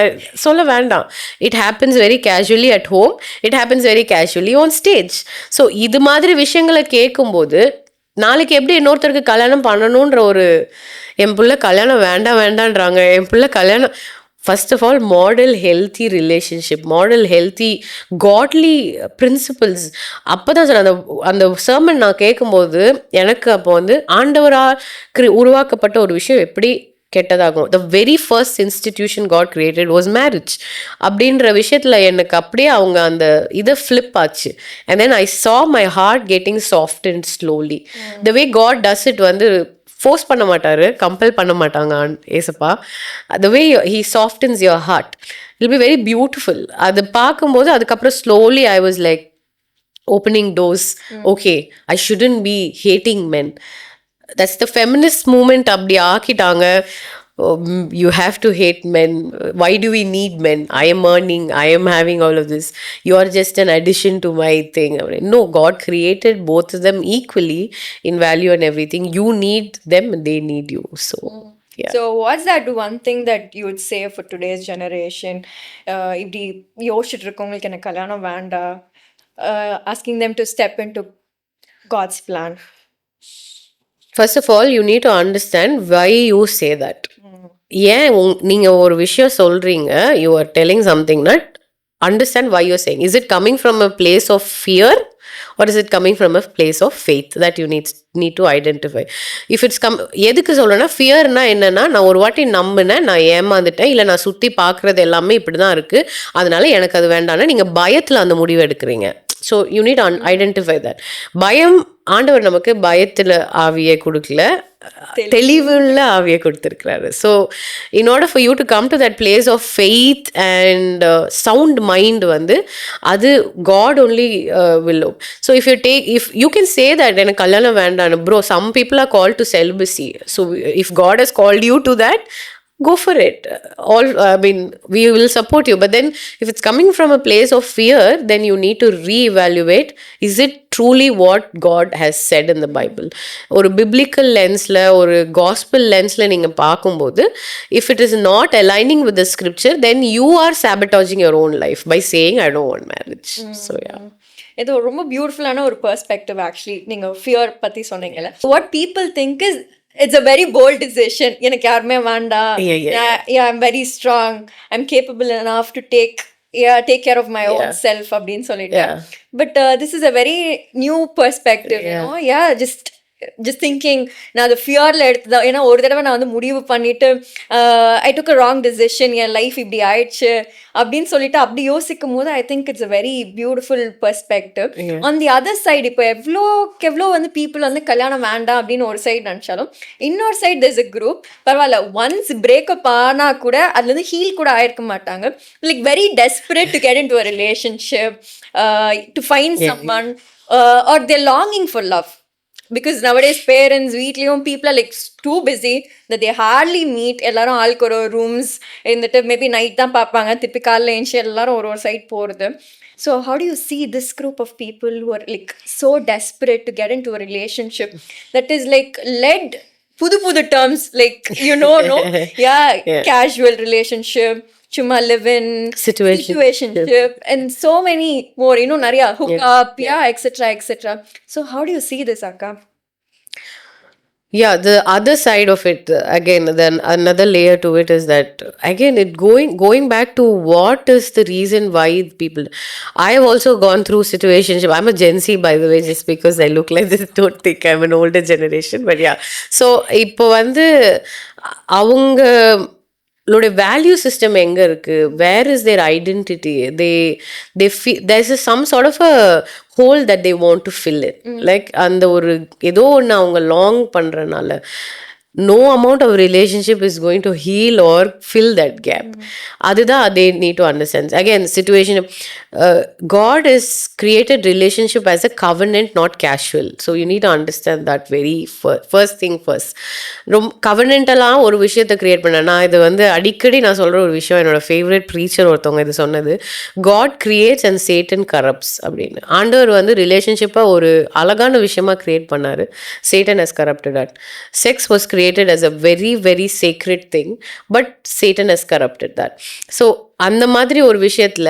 சொல்ல வேண்டாம். It happens very casually at home. It happens very casually on stage. So இது மாதிரி விஷயங்களை கேட்கும்போது நாளைக்கு எப்படி இன்னொருத்தருக்கு கல்யாணம் பண்ணணுன்ற என் பிள்ளை கல்யாணம் வேண்டான்றாங்க, என் பிள்ளை கல்யாணம். First of all model healthy relationship, model healthy godly principles. அப்போ தான் சார் அந்த சர்மன் நான் கேட்கும்போது எனக்கு அப்போ வந்து ஆண்டவராக உருவாக்கப்பட்ட ஒரு விஷயம் எப்படி கெட்டதாகும். The very first institution God created was marriage அப்படின்ற விஷயத்தில் எனக்கு அப்படியே அவங்க அந்த இதை ஃப்ளிப் ஆச்சு. And then I saw my heart getting soft and slowly. The way God does it வந்து ஃபோர்ஸ் பண்ண மாட்டார், கம்பல் பண்ண மாட்டாங்க ஏசப்பா. The way he softens your heart will be very beautiful. அது பார்க்கும்போது அதுக்கப்புறம் slowly I was like opening doors. Okay, I shouldn't be hating men. That's the feminist movement அப்படி ஆக்கிட்டாங்க. You have to hate men. Why do we need men? I am earning, I am having all of this. You are just an addition to my thing. No, God created both of them equally in value and everything. You need them, they need you. So yeah. So what's that one thing that you would say for today's generation? இப்படி யோசிச்சுட்டு இருக்கவங்களுக்கு எனக்கு கல்யாணம் வேண்டாம், asking them to step into God's plan. First of all, you need to understand why you say that. ஏன் நீங்கள் ஒரு விஷயம் சொல்கிறீங்க, you are telling something, not understand why you're saying. Is it coming from a place of fear or is it coming from a place of faith? That you need to identify. If it's எதுக்கு சொல்கிறேன்னா, ஃபியர்னா என்னென்னா, நான் ஒரு வாட்டி நம்பினேன், நான் ஏமாந்துட்டேன், இல்லை நான் சுற்றி பார்க்குறது எல்லாமே இப்படி தான் இருக்குது, அதனால எனக்கு அது வேண்டாம்னா நீங்கள் பயத்தில் அந்த முடிவு எடுக்கிறீங்க. So you need identify that. பயம், ஆண்டவர் நமக்கு பயத்தில் ஆவியை கொடுக்கல, தெளிவுள்ள ஆவியை கொடுத்துருக்கிறாரு. So in order for you to come to that place of faith and sound mind வந்து அது God only will. So if you can say that எனக்கு கல்யாணம் வேண்டாம் bro, some people are called to celibacy. So if God has called you to that, go for it. All, I mean, we will support you, but then if it's coming from a place of fear, then you need to reevaluate, is it truly what God has said in the Bible? ஒரு biblical lensல, ஒரு gospel lensல நீங்க பார்க்கும்போது, if it is not aligning with the scripture, then you are sabotaging your own life by saying I don't want marriage. So yeah. இது ரொம்ப பியூட்டிஃபுல்லான ஒரு perspective actually. நீங்கள் fear பற்றி சொன்னீங்கல்ல, what people think is it's a very bold decision. எனக்கு யாருமே வேண்டாம், I'm very strong, I'm capable enough to take care of my own self அப்படின்னு சொல்லிட்டு. But this is a very new perspective. Just thinking, நான் அது ஃபியரில் எடுத்துதான். ஏன்னா ஒரு தடவை நான் வந்து முடிவு பண்ணிட்டு I took a wrong decision, என் லைஃப் இப்படி ஆயிடுச்சு அப்படின்னு சொல்லிட்டு அப்படி யோசிக்கும் போது I think it's a very beautiful perspective. On the other side, இப்போ எவ்வளோ வந்து பீப்புள் வந்து கல்யாணம் வேண்டாம் அப்படின்னு ஒரு சைடு நினச்சாலும், இன்னொரு சைடு there's a group, பரவாயில்ல, ஒன்ஸ் பிரேக்கப் ஆனால் கூட அதுலேருந்து ஹீல் கூட ஆயிருக்க மாட்டாங்க, like very desperate to get into a relationship, to find someone, or they're longing for love. Because nowadays parents, வீட்லயும் people are like too busy that they hardly meet. எல்லாரும் ஆளுக்கு ஒரு ரூம்ஸ் இருந்துட்டு maybe night தான் பார்ப்பாங்க, திருப்பி காலையில் எழுந்துச்சு எல்லாரும் ஒரு சைட் போகிறது. So how do you see this group of people who are like so desperate to get into a relationship that is like led புது terms, like no casual relationship, chuma live in situationship, and so many more, nariya hook up, etc. So how do you see this, Akka? Yeah, the other side of it, again, then another layer to it is that, again, it going back to what is the reason why people. I have also gone through situationship. I'm a Gen Z, by the way, just because I look like this, don't think I'm an older generation, but yeah. So இப்போ வந்து அவங்க value system எங்க இருக்கு, where is their identity, they feel there's some sort of a hole that they want to fill it. Like அந்த ஒரு ஏதோ ஒன்று அவங்க long பண்றனால no amount of relationship is going to heal or fill that gap. Adudha they need to understand. Again, situation, God has created relationship as a covenant, not casual. So you need to understand that very first thing first. Covenantala ஒரு விஷயத்தை create பண்ண, நான் இது வந்து அடிக்கடி நான் சொல்ற ஒரு விஷயம். என்னோட ஃபேவரட் ப்ரீச்சர் ஒருத்தவங்க இது சொன்னது, God creates and Satan corrupts அப்படின்னு. ஆண்டவர் வந்து ரிலேஷன்ஷிப்பை ஒரு அழகான விஷயமா கிரியேட் பண்ணாரு, Satan has corrupted that. Sex was created as a very very sacred thing, but Satan has corrupted that. So அந்த மாதிரி ஒரு விஷயத்துல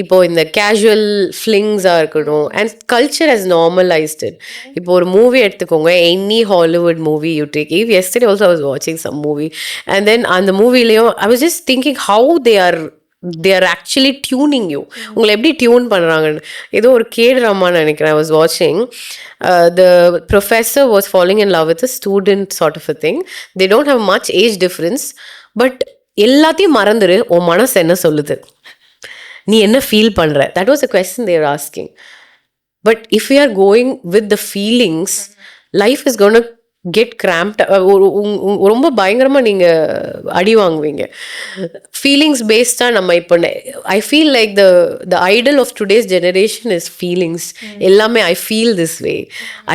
இப்போ இந்த கேஷுவல் ஃப்ளிங்ஸாக இருக்கணும், and culture has normalised it. இப்போ ஒரு மூவி எடுத்துக்கோங்க, any Hollywood movie you take. yesterday also I was watching some movie, and then அந்த மூவிலையும் I was just thinking how they are actually tuning you. உங்களை எப்படி tune பண்ணுறாங்கன்னு. ஏதோ ஒரு கேட்ராமான்னு நினைக்கிறேன். I was watching, the professor was falling in love with a student, sort of a thing. They don't have much age difference, but எல்லாத்தையும் மறந்துரு, உன் மனசு என்ன சொல்லுது, நீ என்ன ஃபீல் பண்ணுற. That was a question they were asking. But if we are going with the feelings, life is going to get cramped. ரொம்ப பயங்கரமாக நீங்கள் அடி வாங்குவீங்க. ஃபீலிங்ஸ் பேஸ்டாக நம்ம இப்போ I feel like the idol of today's generation is feelings. எல்லாமே I feel this way,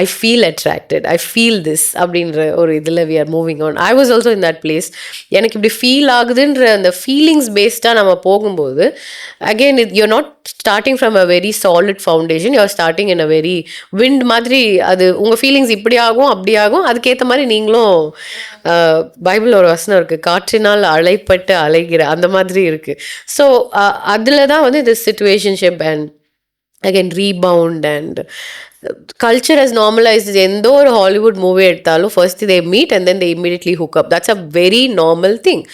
I feel attracted, I feel this அப்படின்ற ஒரு இதில் we are moving on. I was also in that place. எனக்கு இப்படி feel ஆகுதுன்ற அந்த feelings பேஸ்டாக நம்ம போகும்போது, again you're not starting from a very solid foundation, you're starting in a very wind மாதிரி. அது உங்கள் ஃபீலிங்ஸ் இப்படி ஆகும் அப்படி ஆகும், அதுக்கேற்ற மாதிரி நீங்களும், பைபிள் ஒரு வசனம் இருக்குது, காற்றினால் அலைப்பட்டு அலைகிற அந்த மாதிரி இருக்குது. ஸோ அதில் தான் வந்து இந்த situationship and again rebound and culture has normalised. எந்த ஒரு ஹாலிவுட் மூவி எடுத்தாலும் first they meet and then they immediately hook up. That's a very normal thing.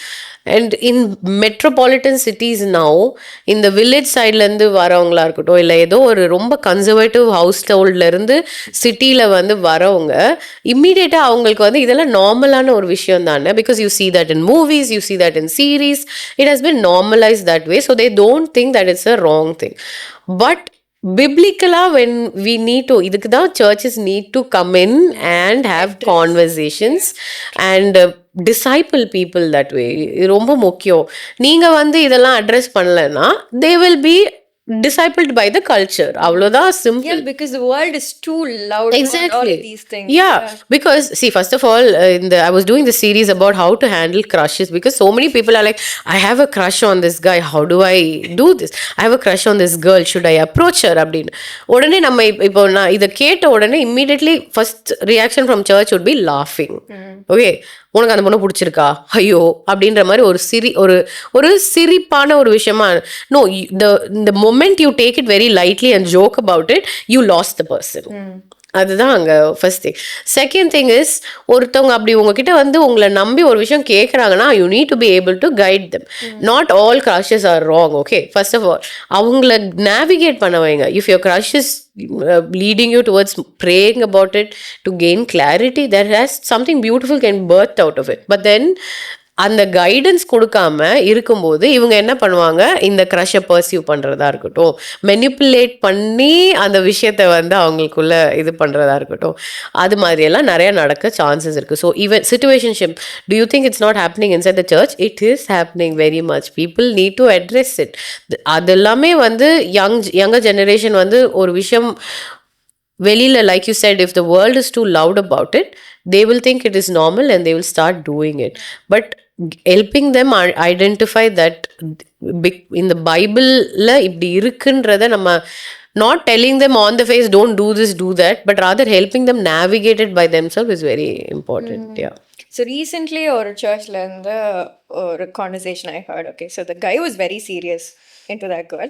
And in metropolitan cities now, இந்த வில்லேஜ் சைட்லேருந்து வரவங்களா இருக்கட்டும், இல்லை ஏதோ ஒரு ரொம்ப கன்சர்வேட்டிவ் ஹவுஸ் ஹோல்ட்லேருந்து சிட்டியில் வந்து வரவங்க, இம்மீடியட்டாக அவங்களுக்கு வந்து இதெல்லாம் நார்மலான ஒரு விஷயம் தானே. Because you see that in movies, you see that in series, it has been normalized that way, so they don't think that it's a wrong thing. But biblically, when we need to, இதுக்கு தான் churches need to come in and have conversations and disciple people that way. இது ரொம்ப முக்கியம். நீங்கள் வந்து இதெல்லாம் address பண்ணலைன்னா they will be discipled by the culture. அவ்வளோதான் simple. Yeah, because the world is too loud about all Exactly. of these things. Yeah, because see, first of all, I was doing the series about how to handle crushes, because so many people are like, I have a crush on this guy. How do I do this? I have a crush on this girl. Should I approach her? அப்படின்னு உடனே நம்ம இப்போ நான் இதை கேட்ட உடனே immediately first reaction from church would be laughing. Okay, உனக்கு அந்த பொண்ணு பிடிச்சிருக்கா, ஐயோ அப்படின்ற மாதிரி ஒரு சிரிப்பான ஒரு விஷயமா. No, the moment you take it very lightly and joke about it, you lost the person. அதுதான் அங்கே first thing. Second thing is, ஒருத்தவங்க அப்படி உங்ககிட்ட வந்து உங்களை நம்பி ஒரு விஷயம் கேட்குறாங்கன்னா, you need to be able to guide them. Not all crushes are wrong. Okay, first of all அவங்கள நேவிகேட் பண்ண வைங்க. If your crush is leading you towards praying about it to gain clarity, there has something beautiful can birth out of it. But then அந்த guidance கொடுக்காம இருக்கும்போது இவங்க என்ன பண்ணுவாங்க, இந்த க்ரஷை பர்சியூ பண்ணுறதா இருக்கட்டும், மெனிப்புலேட் பண்ணி அந்த விஷயத்தை வந்து அவங்களுக்குள்ள இது பண்ணுறதா இருக்கட்டும், அது மாதிரியெல்லாம் நிறையா நடக்க சான்சஸ் இருக்குது. So even situationship, do you think it's not happening inside the church? It is happening very much. People need to address it. அது எல்லாமே வந்து younger ஜெனரேஷன் வந்து ஒரு விஷயம் வெளியில், like you said, if the world is too loud about it, they will think it is normal and they will start doing it. But helping them identify that in the Bible-ல இப்படி இருக்குன்றத நம்ம not telling them on the face, don't do this, do that, but rather helping them navigate it by themselves is very important. Yeah. So recently ஒரு churchல இருந்து ஒரு conversation I heard. Okay, so the guy was very serious into that girl.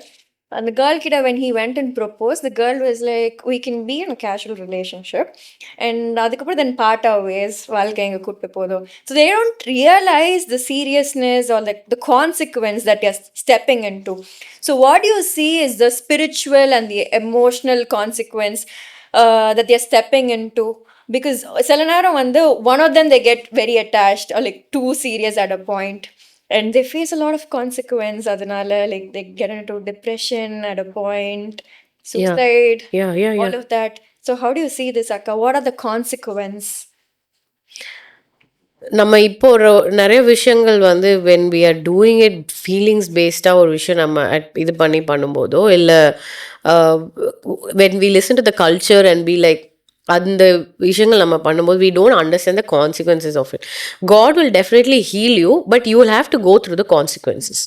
And the girl kita, when he went and proposed, the girl was like, we can be in a casual relationship. And adukapra then part our ways, valkai enga kuttu podum. So they don't realize the seriousness or the consequence that you're stepping into. So what you see is the spiritual and the emotional consequence that they're stepping into. Because சில நேரம் வந்து one of them they get very attached or like too serious at a point. And they face a lot of consequence. Adanala, like they get into depression at a point, suicide, all of that. So how do you see this, Akka? What are the consequences? நம்ம இப்போ ஒரு நிறைய விஷயங்கள் வந்து when we are doing it feelings based-ஆக ஒரு விஷயம் நம்ம இது பண்ணும்போதோ இல்லை when we listen to the culture and be like, அந்த விஷயங்கள் நம்ம பண்ணும்போது we don't understand the consequences of it. God will definitely heal you, but you will have to go through the consequences.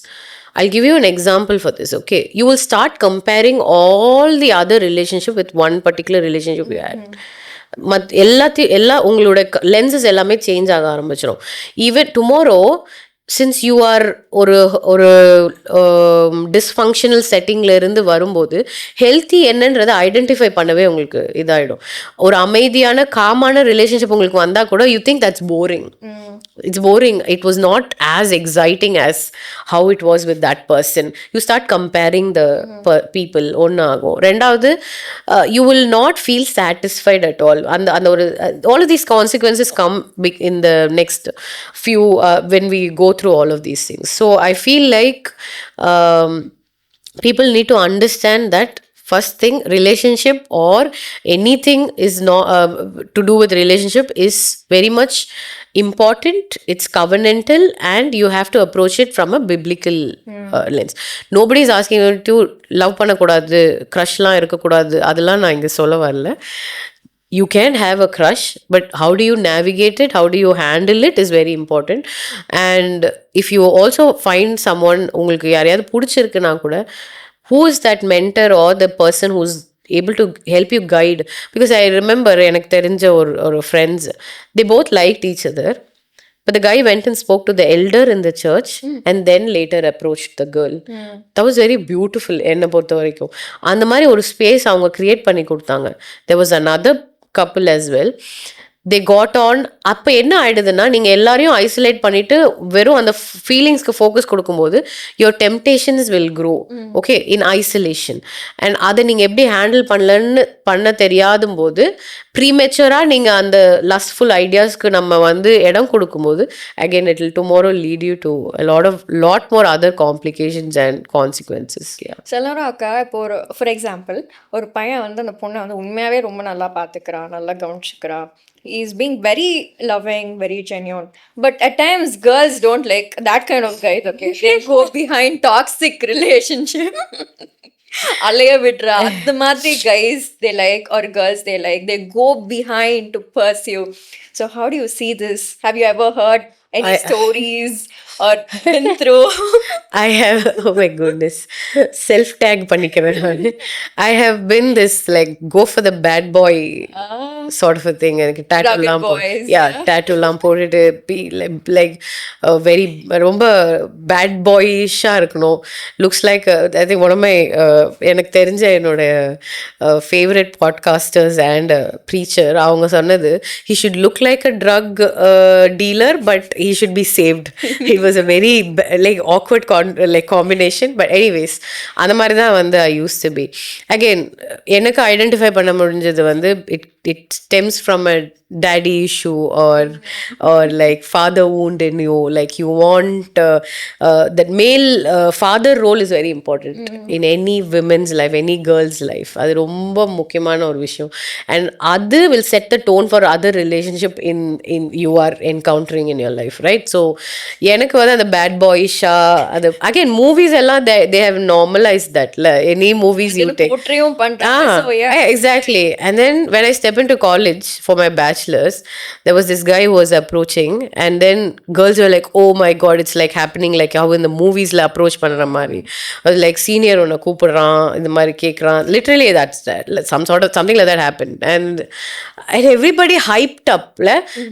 I'll give you an example for this. Okay, you will start comparing all the other relationship with one particular relationship you had. எல்லா உங்களோட lenses எல்லாமே change ஆக ஆரம்பிச்சிடும். Even tomorrow, since you are ஒரு dysfunctional செட்டிங்கில் இருந்து வரும்போது healthy என்னன்றதை identify பண்ணவே உங்களுக்கு இதாகிடும். ஒரு அமைதியான காமான ரிலேஷன்ஷிப் உங்களுக்கு வந்தால் கூட you think that's boring. It's boring. It was not as exciting as how it was with that person. You start comparing the people. ஒன்னாகும். ரெண்டாவது, you will not feel satisfied at all. All of these consequences come in the next few when we go through all of these things. So I feel like people need to understand that first thing, relationship or anything is not to do with relationship is very much important. It's covenantal and you have to approach it from a biblical lens. Nobody is asking you to love பண்ணக்கூடாது, க்ரஷ்லாம் இருக்கக்கூடாது, அதெல்லாம் நான் இங்கே சொல்ல வரல. You can have a crush, but how do you navigate it, how do you handle it is very important. And if you also find someone, உங்களுக்கு யாரையாவது பிடிச்சிருக்குன்னா கூட, who is that mentor or the person who's able to help you guide? Because I remember எனக்கு தெரிஞ்ச ஒரு friends, they both liked each other, but the guy went and spoke to the elder in the church and then later approached the girl. That was very beautiful. என்னை பொறுத்த வரைக்கும் அந்த மாதிரி ஒரு space அவங்க கிரியேட் பண்ணி கொடுத்தாங்க. There was another couple as well. They got on. அப்போ என்ன ஆயிடுதுன்னா, நீங்கள் எல்லாரையும் ஐசோலேட் பண்ணிட்டு வெறும் அந்த ஃபீலிங்ஸ்க்கு ஃபோக்கஸ் கொடுக்கும்போது your temptations will grow. Okay, in isolation. And அதை நீங்கள் எப்படி ஹேண்டில் பண்ண தெரியாதும் போது ப்ரீமெச்சராக நீங்கள் அந்த லஸ்ட்ஃபுல் ஐடியாஸ்க்கு நம்ம வந்து இடம் கொடுக்கும்போது again it will tomorrow lead you to a lot more other complications and consequences. சிலரும் அக்கா, இப்போ ஒரு ஃபார் எக்ஸாம்பிள், ஒரு பையன் வந்து அந்த பொண்ணை வந்து உண்மையாகவே ரொம்ப நல்லா பார்த்துக்கிறான், நல்லா கவனிச்சுக்கிறான். He's being very loving, very genuine. But at times, girls don't like that kind of guys, okay? They go behind toxic relationship. அலைய விடுற அந்த மாதிரி guys they like or girls they like, they go behind to pursue. So how do you see this? Have you ever heard any I stories or been through? I have, oh my goodness, self tag பண்ணிக்கிறேன் நானு. I have been this like go for the bad boy sort of a thing. எனக்கு Rugged டேட்டூலாம் boys, yeah, yeah. டேட்டூலாம் போட்டுட்டு be like very ரொம்ப bad பாயிஷா இருக்கணும். Looks like I think one of my எனக்கு தெரிஞ்ச என்னோட ஃபேவரட் பாட்காஸ்டர்ஸ் அண்ட் ப்ரீச்சர் அவங்க சொன்னது he should look like a drug dealer but he should be saved. It was a very like awkward like combination, but anyways அந்த மாதிரி தான் வந்து I used to be. Again எனக்கு identify பண்ண முடிஞ்சது வந்து it stems from a daddy issue or like father wound in you, like you want that male father role is very important in any women's life, any girl's life. அது ரொம்ப முக்கியமான ஒரு விஷயம், and அது will set the tone for other relationship in you are encountering in your life, right? So எனக்கு வந்து அந்த bad boyish அது again movies எல்லாம் they have normalized that any movies you take போட்ரியும் பண்றாங்க. So yeah, exactly. And then when I step into college for my bachelor's, there was this guy who was approaching, and then girls were like, oh my god, it's like happening like how in the movies la approach பண்ற மாதிரி. Like senior உன்னை கூப்பிடுறான், இந்த மாதிரி கேட்குறான், literally that's that, some sort of something like that happened, and everybody hyped up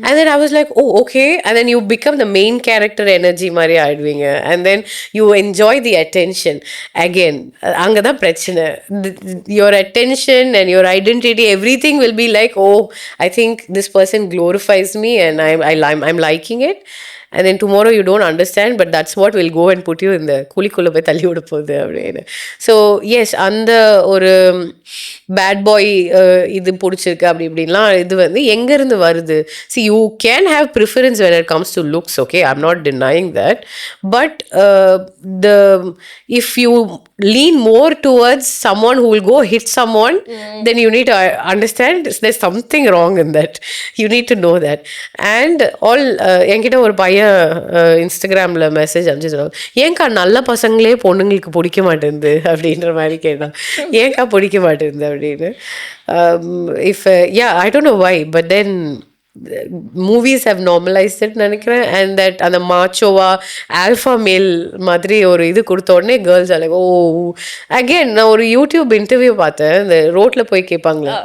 and then I was like, oh okay, and then you become the main character energy மாதிரி ஆயிடுவீங்க, and then you enjoy the attention. Again அங்கதான் பிரச்சனை, your attention and your identity, everything will be like, oh I think this person glorifies me and I'm liking it, and then tomorrow you don't understand, but that's what will go and put you in the குழிக்குள்ள போய் தள்ளி விட போகுது அப்படின்னு. So S அந்த ஒரு bad boy இது பிடிச்சிருக்கு அப்படி இப்படின்லாம் இது வந்து எங்கேருந்து வருது? see you can have preference when it comes to looks, okay, I'm not denying that, but the if you lean more towards someone who will go hit someone, then you need to understand there's something wrong in that. You need to know that. And all என்கிட்ட ஒரு பையன் இன்ஸ்டாகிராமில் message அனுப்பிச்சு சொல்லுவாங்க, ஏன்க்கா நல்ல பசங்களே பொண்ணுங்களுக்கு பிடிக்க மாட்டேங்குது அப்படின்ற மாதிரி கேட்டான். ஏன்க்கா பிடிக்க மாட்டேங்குது அப்படின்னு. If I don't know why, but then movies have normalized it நினைக்கிறேன், and that அந்த மாச்சோவா ஆல்ஃபா மேல் மாதிரி ஒரு இது கொடுத்த உடனே கேர்ள்ஸ் அலைக். ஓ அகெயின் நான் ஒரு யூடியூப் இன்டர்வியூ பார்த்தேன், இந்த ரோட்டில் போய் கேட்பாங்களே,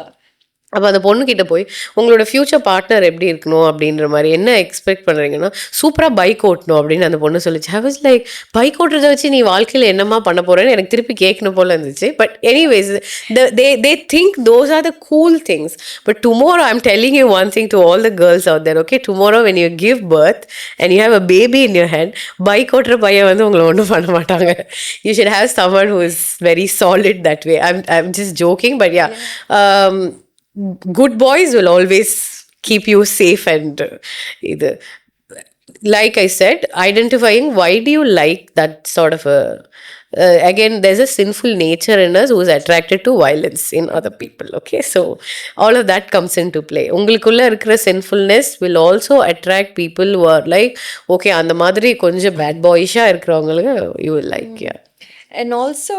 அப்போ அந்த பொண்ணுக்கிட்ட போய் உங்களோட ஃப்யூச்சர் பார்ட்னர் எப்படி இருக்கணும் அப்படின்ற மாதிரி என்ன எக்ஸ்பெக்ட் பண்ணுறீங்கன்னா, சூப்பராக பைக் ஓட்டணும் அப்படின்னு அந்த பொண்ணு சொல்லிச்சு. ஐ வாஸ் லைக், பைக் ஓட்டுறதை வச்சு நீ வாழ்க்கையில் என்னமா பண்ண போகிறேன்னு எனக்கு திருப்பி கேட்கணும் போல இருந்துச்சு. But anyways they think those are the cool things. But tomorrow I'm telling you one thing to all the girls out there, okay, tomorrow when you give birth and you have a baby in your hand, bike ஓட்டுற பையன் வந்து உங்களை ஒன்றும் பண்ண மாட்டாங்க. You should have someone who is very solid that way. I'm just joking, but yeah. Good boys will always keep you safe, and either like I said, identifying why do you like that sort of a again there's a sinful nature in us who is attracted to violence in other people, okay, so all of that comes into play. உங்களுக்குள்ள இருக்கிற sinfulness will also attract people who are like, okay, அந்த மாதிரி கொஞ்சம் bad boyish-ஆ இருக்கிறவங்களுக்கு you will like. Yeah, and also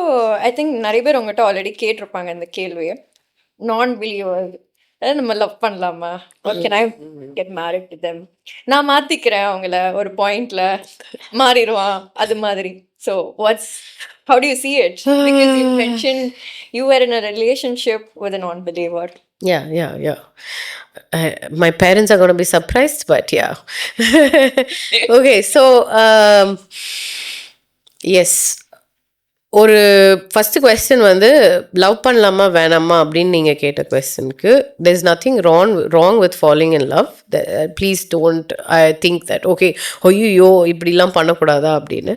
I think நிறைய பேர் உங்ககிட்ட already கேட்டிருப்பாங்க இந்த கேள்வியை, நான் பிலீவர் நம்ம லவ் பண்ணலாமா, can I get married to them, நான் மாத்திக்கிறேன் அவங்கள ஒரு பாயிண்ட்ல மாறிடுவான் அது மாதிரி. So what's how do you see it? Because you mentioned you were in a relationship with a non-believer. Yeah. My parents are going to be surprised, but yeah. Okay, so yes, ஒரு first question வந்து love பண்ணலாமா வேணாமா அப்படின்னு நீங்கள் கேட்ட கொஸ்டினுக்கு there is nothing wrong with falling in love. Please don't think that okay, ஐயோ இப்படிலாம் பண்ணக்கூடாதா அப்படின்னு.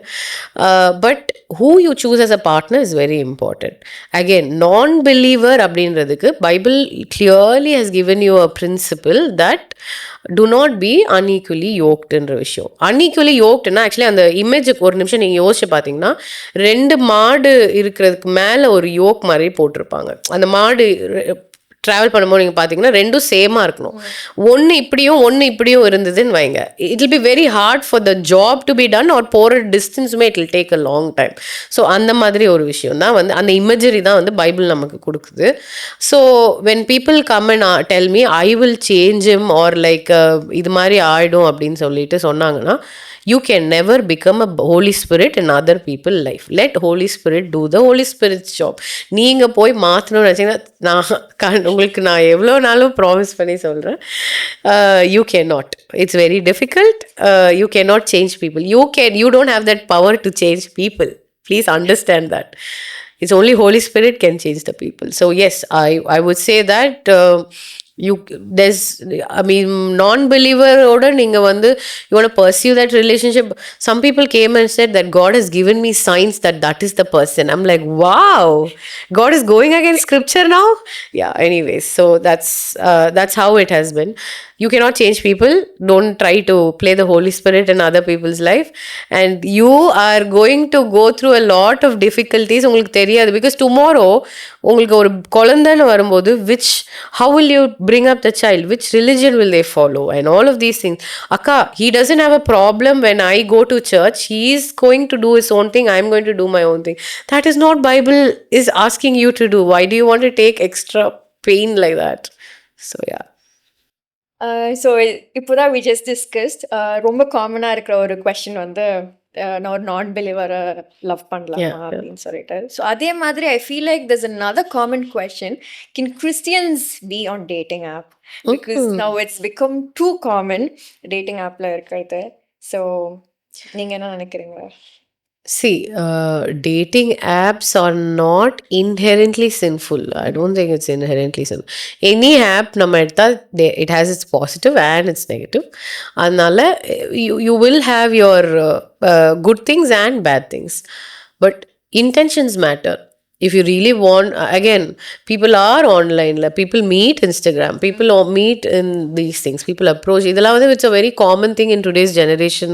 But who you choose as a partner is very important. Again, non-believer அப்படின்றதுக்கு Bible clearly has given you a principle that do not be unequally yokedன்ற விஷயம். unequally yokedனா actually அந்த இமேஜுக்கு ஒரு நிமிஷம் நீங்கள் யோசிச்சு பார்த்தீங்கன்னா, 2 மாடு இருக்கிறதுக்கு மேலே ஒரு யோக் மாதிரி போட்டிருப்பாங்க. அந்த மாடு ட்ராவல் பண்ணும்போது நீங்கள் பார்த்தீங்கன்னா ரெண்டும் சேமாக இருக்கணும். ஒன்று இப்படியும் இருந்ததுன்னு வைங்க, it will be very hard for the job to be done or போகிற டிஸ்டன்ஸுமே it will take a long time. So அந்த மாதிரி ஒரு விஷயம் தான் வந்து அந்த இமேஜரி தான் வந்து பைபிள் நமக்கு கொடுக்குது. So when people come and tell me I will change him or like இது மாதிரி ஆயிடும் அப்படின்னு சொல்லிட்டு சொன்னாங்கன்னா, you can never become a Holy Spirit in other people's life. Let Holy Spirit do the Holy Spirit's job. நீங்கள் போய் மாற்றணும்னு நினச்சிங்கன்னா, உங்களுக்கு நான் எவ்வளோ நாளும் ப்ராமிஸ் பண்ணி சொல்கிறேன், you can not. It's very difficult. You can not change people. You don't have that power to change people. Please understand that. It's only Holy Spirit can change the people. So yes, I would say that there's, I mean, non-believer order நீங்க வந்து you want to pursue that relationship. Some people came and said that God has given me signs that is the person. I'm like, wow, God is going against scripture now. Yeah, anyways, so that's how it has been. You cannot change people. Don't try to play the Holy Spirit in other people's life, and you are going to go through a lot of difficulties. உங்களுக்கு தெரியாது, because tomorrow உங்களுக்கு ஒரு குழந்தைன்னு வரும்போது how will you bring up the child? Which religion will they follow? And all of these things. Akka, he doesn't have a problem when I go to church. He is going to do his own thing. I'm going to do my own thing. That is not Bible is asking you to do. Why do you want to take extra pain like that? So yeah. So இப்போதான் we just discussed ரொம்ப காமனாக இருக்கிற ஒரு question வந்து நான் ஒரு நான் பிலீவரை love பண்ணலாமா அப்படின்னு சொல்லிட்டு. ஸோ அதே மாதிரி ஐ feel like there's another common question, can Christians be on dating app? Because now it's become too common dating appல இருக்கிறது. ஸோ நீங்கள் என்ன நினைக்கிறீங்க? See, dating apps are not inherently sinful. I don't think it's inherently sinful. Any app நம்ம எடுத்தால் it has its positive and its negative. அதனால you will have your good things and bad things. But intentions matter. If you really want, again, people are online, like people meet Instagram, people meet in these things, people approach. It's a very common thing in today's generation.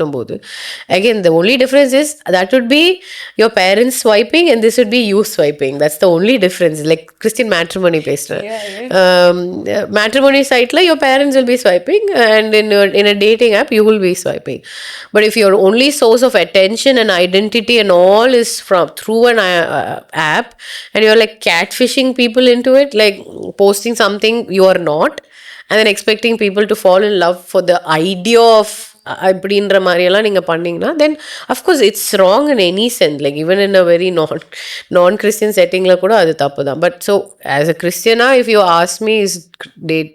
Again, the only difference is that would be your parents swiping and this would be you swiping. That's the only difference. Like Christian matrimony based. Matrimony site, your parents will be swiping, and in a dating app, you will be swiping. But if your only source of attention and identity and all is through an app, and you're like catfishing people into it, like posting something you are not, and then expecting people to fall in love for the idea of அப்படின்ற மாதிரியெல்லாம் நீங்கள் பண்ணிங்கன்னா, then of course it's wrong in any sense, like even in a very non-Christian settingல கூட அது தப்பு தான். But so as a Christian, if you ask me, is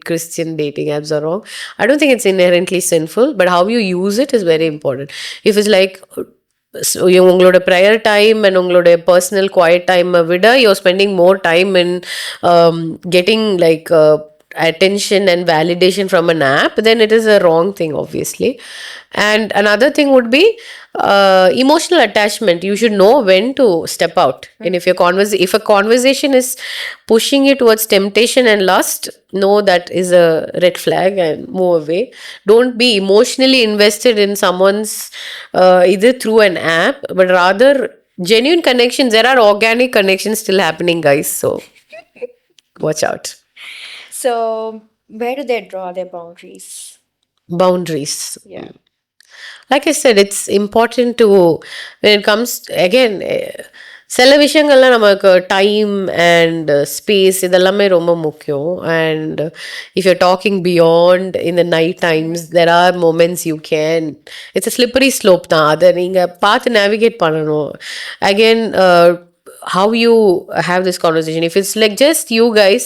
Christian dating apps are wrong? I don't think it's inherently sinful, but how you use it is very important. If it's like உங்களோட prayer time and உங்களோட personal quiet டைமை விட you're spending more time in getting like attention and validation from an app, then it is a wrong thing, obviously. And another thing would be emotional attachment. You should know when to step out. And if a conversation is pushing you towards temptation and lust, know that is a red flag and move away. Don't be emotionally invested in someone's either through an app, but rather genuine connections. There are organic connections still happening, guys, so watch out. So where do they draw their boundaries? Yeah. Like I said, it's important to, when it comes, again, சில விஷயங்கள்லாம் நமக்கு time and space இதெல்லாமே ரொம்ப முக்கியம். And if you're talking beyond in the night times, there are moments you can, it's a slippery slope தான், அதை நீங்கள் பார்த்து நேவிகேட் பண்ணணும். Again how you have this conversation. If it's like just you guys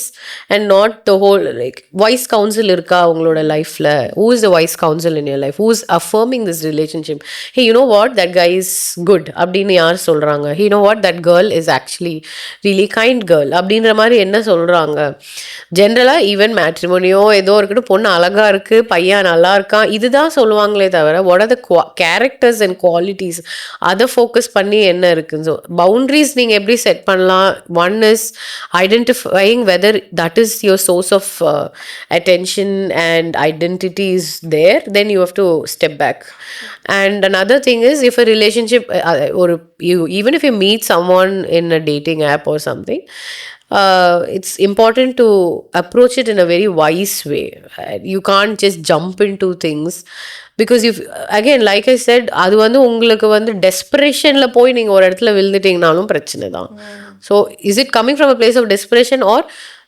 and not the whole, like, wise counsel irka ungaloda life la, who is the wise counsel in your life, who is affirming this relationship? Hey, you know what, that guy is good abdinu yaar solranga? Hey, you know what, that girl is actually really kind girl abdindra mari enna solranga? Generally, even matrimoniyo edho irukku, பொண்ணு அழகா இருக்கு, பையன் நல்லா இருக்கான், இதுதான் சொல்லுவாங்களே தவிர what are the characters and qualities, அதை ஃபோக்கஸ் பண்ணி என்ன இருக்குன்னு. ஸோ பவுண்ட்ரிஸ் நீங்கள் எப்படி செட் பண்ணலாம்? One is identifying whether that is your source of attention and identity is there, then you have to step back. And another thing is, if a relationship or you, even if you meet someone in a dating app or something, it's important to approach it in a very wise way. You can't just jump into things because if again like I said அது வந்து உங்களுக்கு வந்து டெஸ்பரேஷன்ல போய் நீங்க ஒரு இடத்துல விழுந்துட்டீங்கனாலும் பிரச்சனை தான். So is it coming from a place of desperation or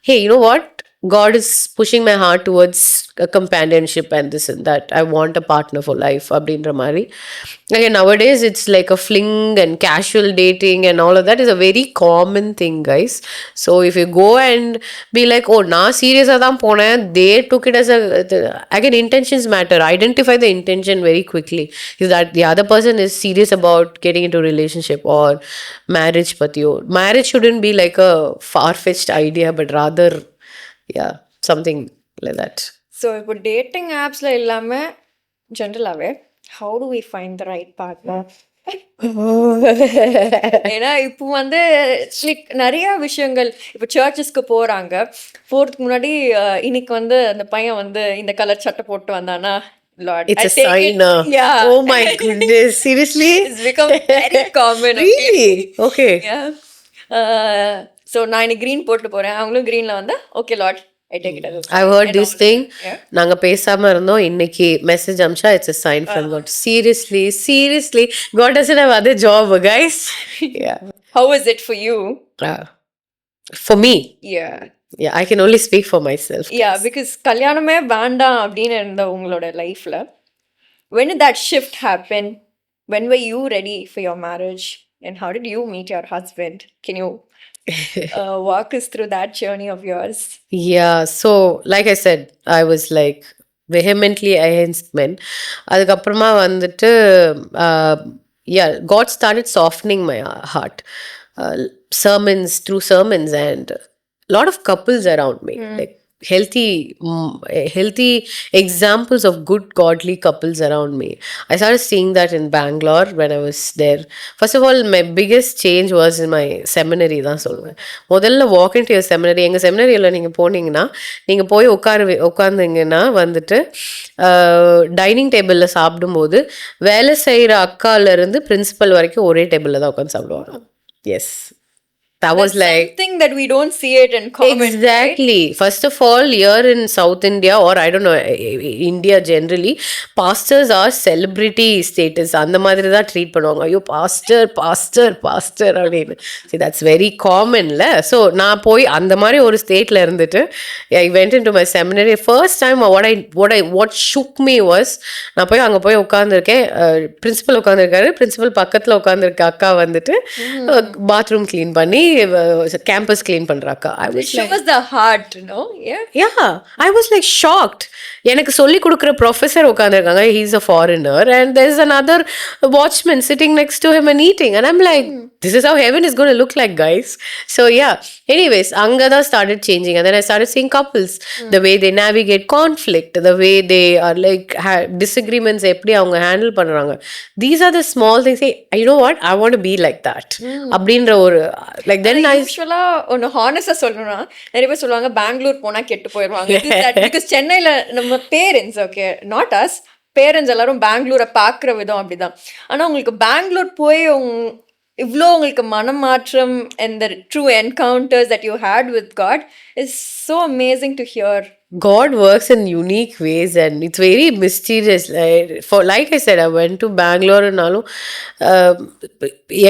hey, you know what, God is pushing my heart towards a companionship and this and that. I want a partner for life. Abdindra Mari. Again, nowadays it's like a fling and casual dating and all of that is a very common thing, guys. So if you go and be like, oh, na serious adam pona, they took it as a. Again, intentions matter. Identify the intention very quickly. Is that the other person is serious about getting into a relationship or marriage? But marriage shouldn't be like a far-fetched idea, but rather, yeah, something like that. So இப்போ dating ஆப்ஸில் இல்லாமல் ஜென்ரலாகவே how do we find the right partner? ஏன்னா இப்போ வந்து like நிறைய விஷயங்கள் இப்போ சர்ச்சஸ்க்கு போகிறதுக்கு முன்னாடி இன்னைக்கு வந்து அந்த பையன் வந்து இந்த கலர் சட்டை போட்டு வந்தானா, Lord, It's I a take sign. it. Yeah. Oh my goodness. Seriously? It's become very common. Really? Okay. Yeah. So நான் இன்னைக்கு green போட்டு போறேன், அவங்களும் greenல வந்தா okay Lord, I take it as a sign. I've heard and this all. thing. Yeah. நாங்க பேசாம இருந்தோம், இன்னைக்கு message Amsa, it's a sign from God. Seriously, God doesn't have other job, guys. Yeah. How is it for you? For me, Yeah. yeah, I can only speak for myself. Yeah, because கல்யாணமே வேண்டாம் அப்படின்னு இருந்த உங்களோட லைஃப்ல when did that shift happen? When were you ready for your marriage? And how did you meet your husband? Can you walk us through that journey of yours? Yeah, so like I said, I was like vehemently against men. அதுக்கப்புறமா வந்துட்டு yeah, God started softening my heart. Through sermons and a lot of couples around me, like healthy examples of good godly couples around me. I started seeing that in Bangalore when I was there. First of all, my biggest change was in my seminary தான் சொல்லுவேன். முதல்ல walk into your seminary, எங்கள் செமினரியில் நீங்கள் போனீங்கன்னா நீங்கள் போய் உட்காந்துங்கன்னா வந்துட்டு dining டேபிளில் சாப்பிடும்போது வேலை செய்கிற அக்காலேருந்து பிரின்சிபல் வரைக்கும் ஒரே டேபிளில் தான் உட்காந்து சாப்பிடுவாங்க. Yes, that was like something that we don't see it in common. Exactly. Right? First of all, here in South India, or I don't know, India generally, pastors are celebrity status. அந்த மாதிரி தான் treat பண்ணுவாங்க. ஐயோ pastor அப்படின்னு. See, that's very common ல. So நான் போய் அந்த மாதிரி ஒரு ஸ்டேட்ல இருந்துட்டு I went into my seminary. First time what shook me was, நான் போய் அங்கே போய் உட்காந்துருக்கேன், பிரின்சிபல் உட்காந்துருக்காரு, பிரின்சிபல் பக்கத்தில் உட்காந்துருக்க அக்கா வந்துட்டு பாத்ரூம் கிளீன் பண்ணி கேம்பஸ் கிளீன் பண்றாக்கா. It shows the heart, you know. Yeah, I was like shocked. எனக்கு சொல்லி கொடுக்குற ப்ரொஃபஸர் உட்காந்துருக்காங்க, he's a foreigner, and there's another watchman sitting next to him and eating, and I'm like, this is how heaven is going to look like, guys. So yeah, anyways, அங்கே தான் started changing, and then I started seeing couples, the way they navigate conflict, the way they are like disagreements எப்படி அவங்க handle பண்ணுறாங்க. These are the small things. Hey, you know what, I want to be like that. அப்படின்ற ஒரு like then யூஸ்வலா ஒன்று ஹானஸ்டாக சொல்லணும்னா நிறைய பேர் சொல்லுவாங்க பெங்களூர் போனால் கெட்டு போயிடுவாங்க. பிகாஸ் சென்னையில் நம்ம parents, okay not us, parents எல்லாரும் பெங்களூரை பார்க்குற விதம் அப்படிதான். ஆனால் உங்களுக்கு பெங்களூர் போய் இவ்வளோ உங்களுக்கு மனமாற்றம் and the true encounters that you had with God is so amazing to hear. God works in unique ways and it's very mysterious. Like I said, I went to Bangalore னாலும்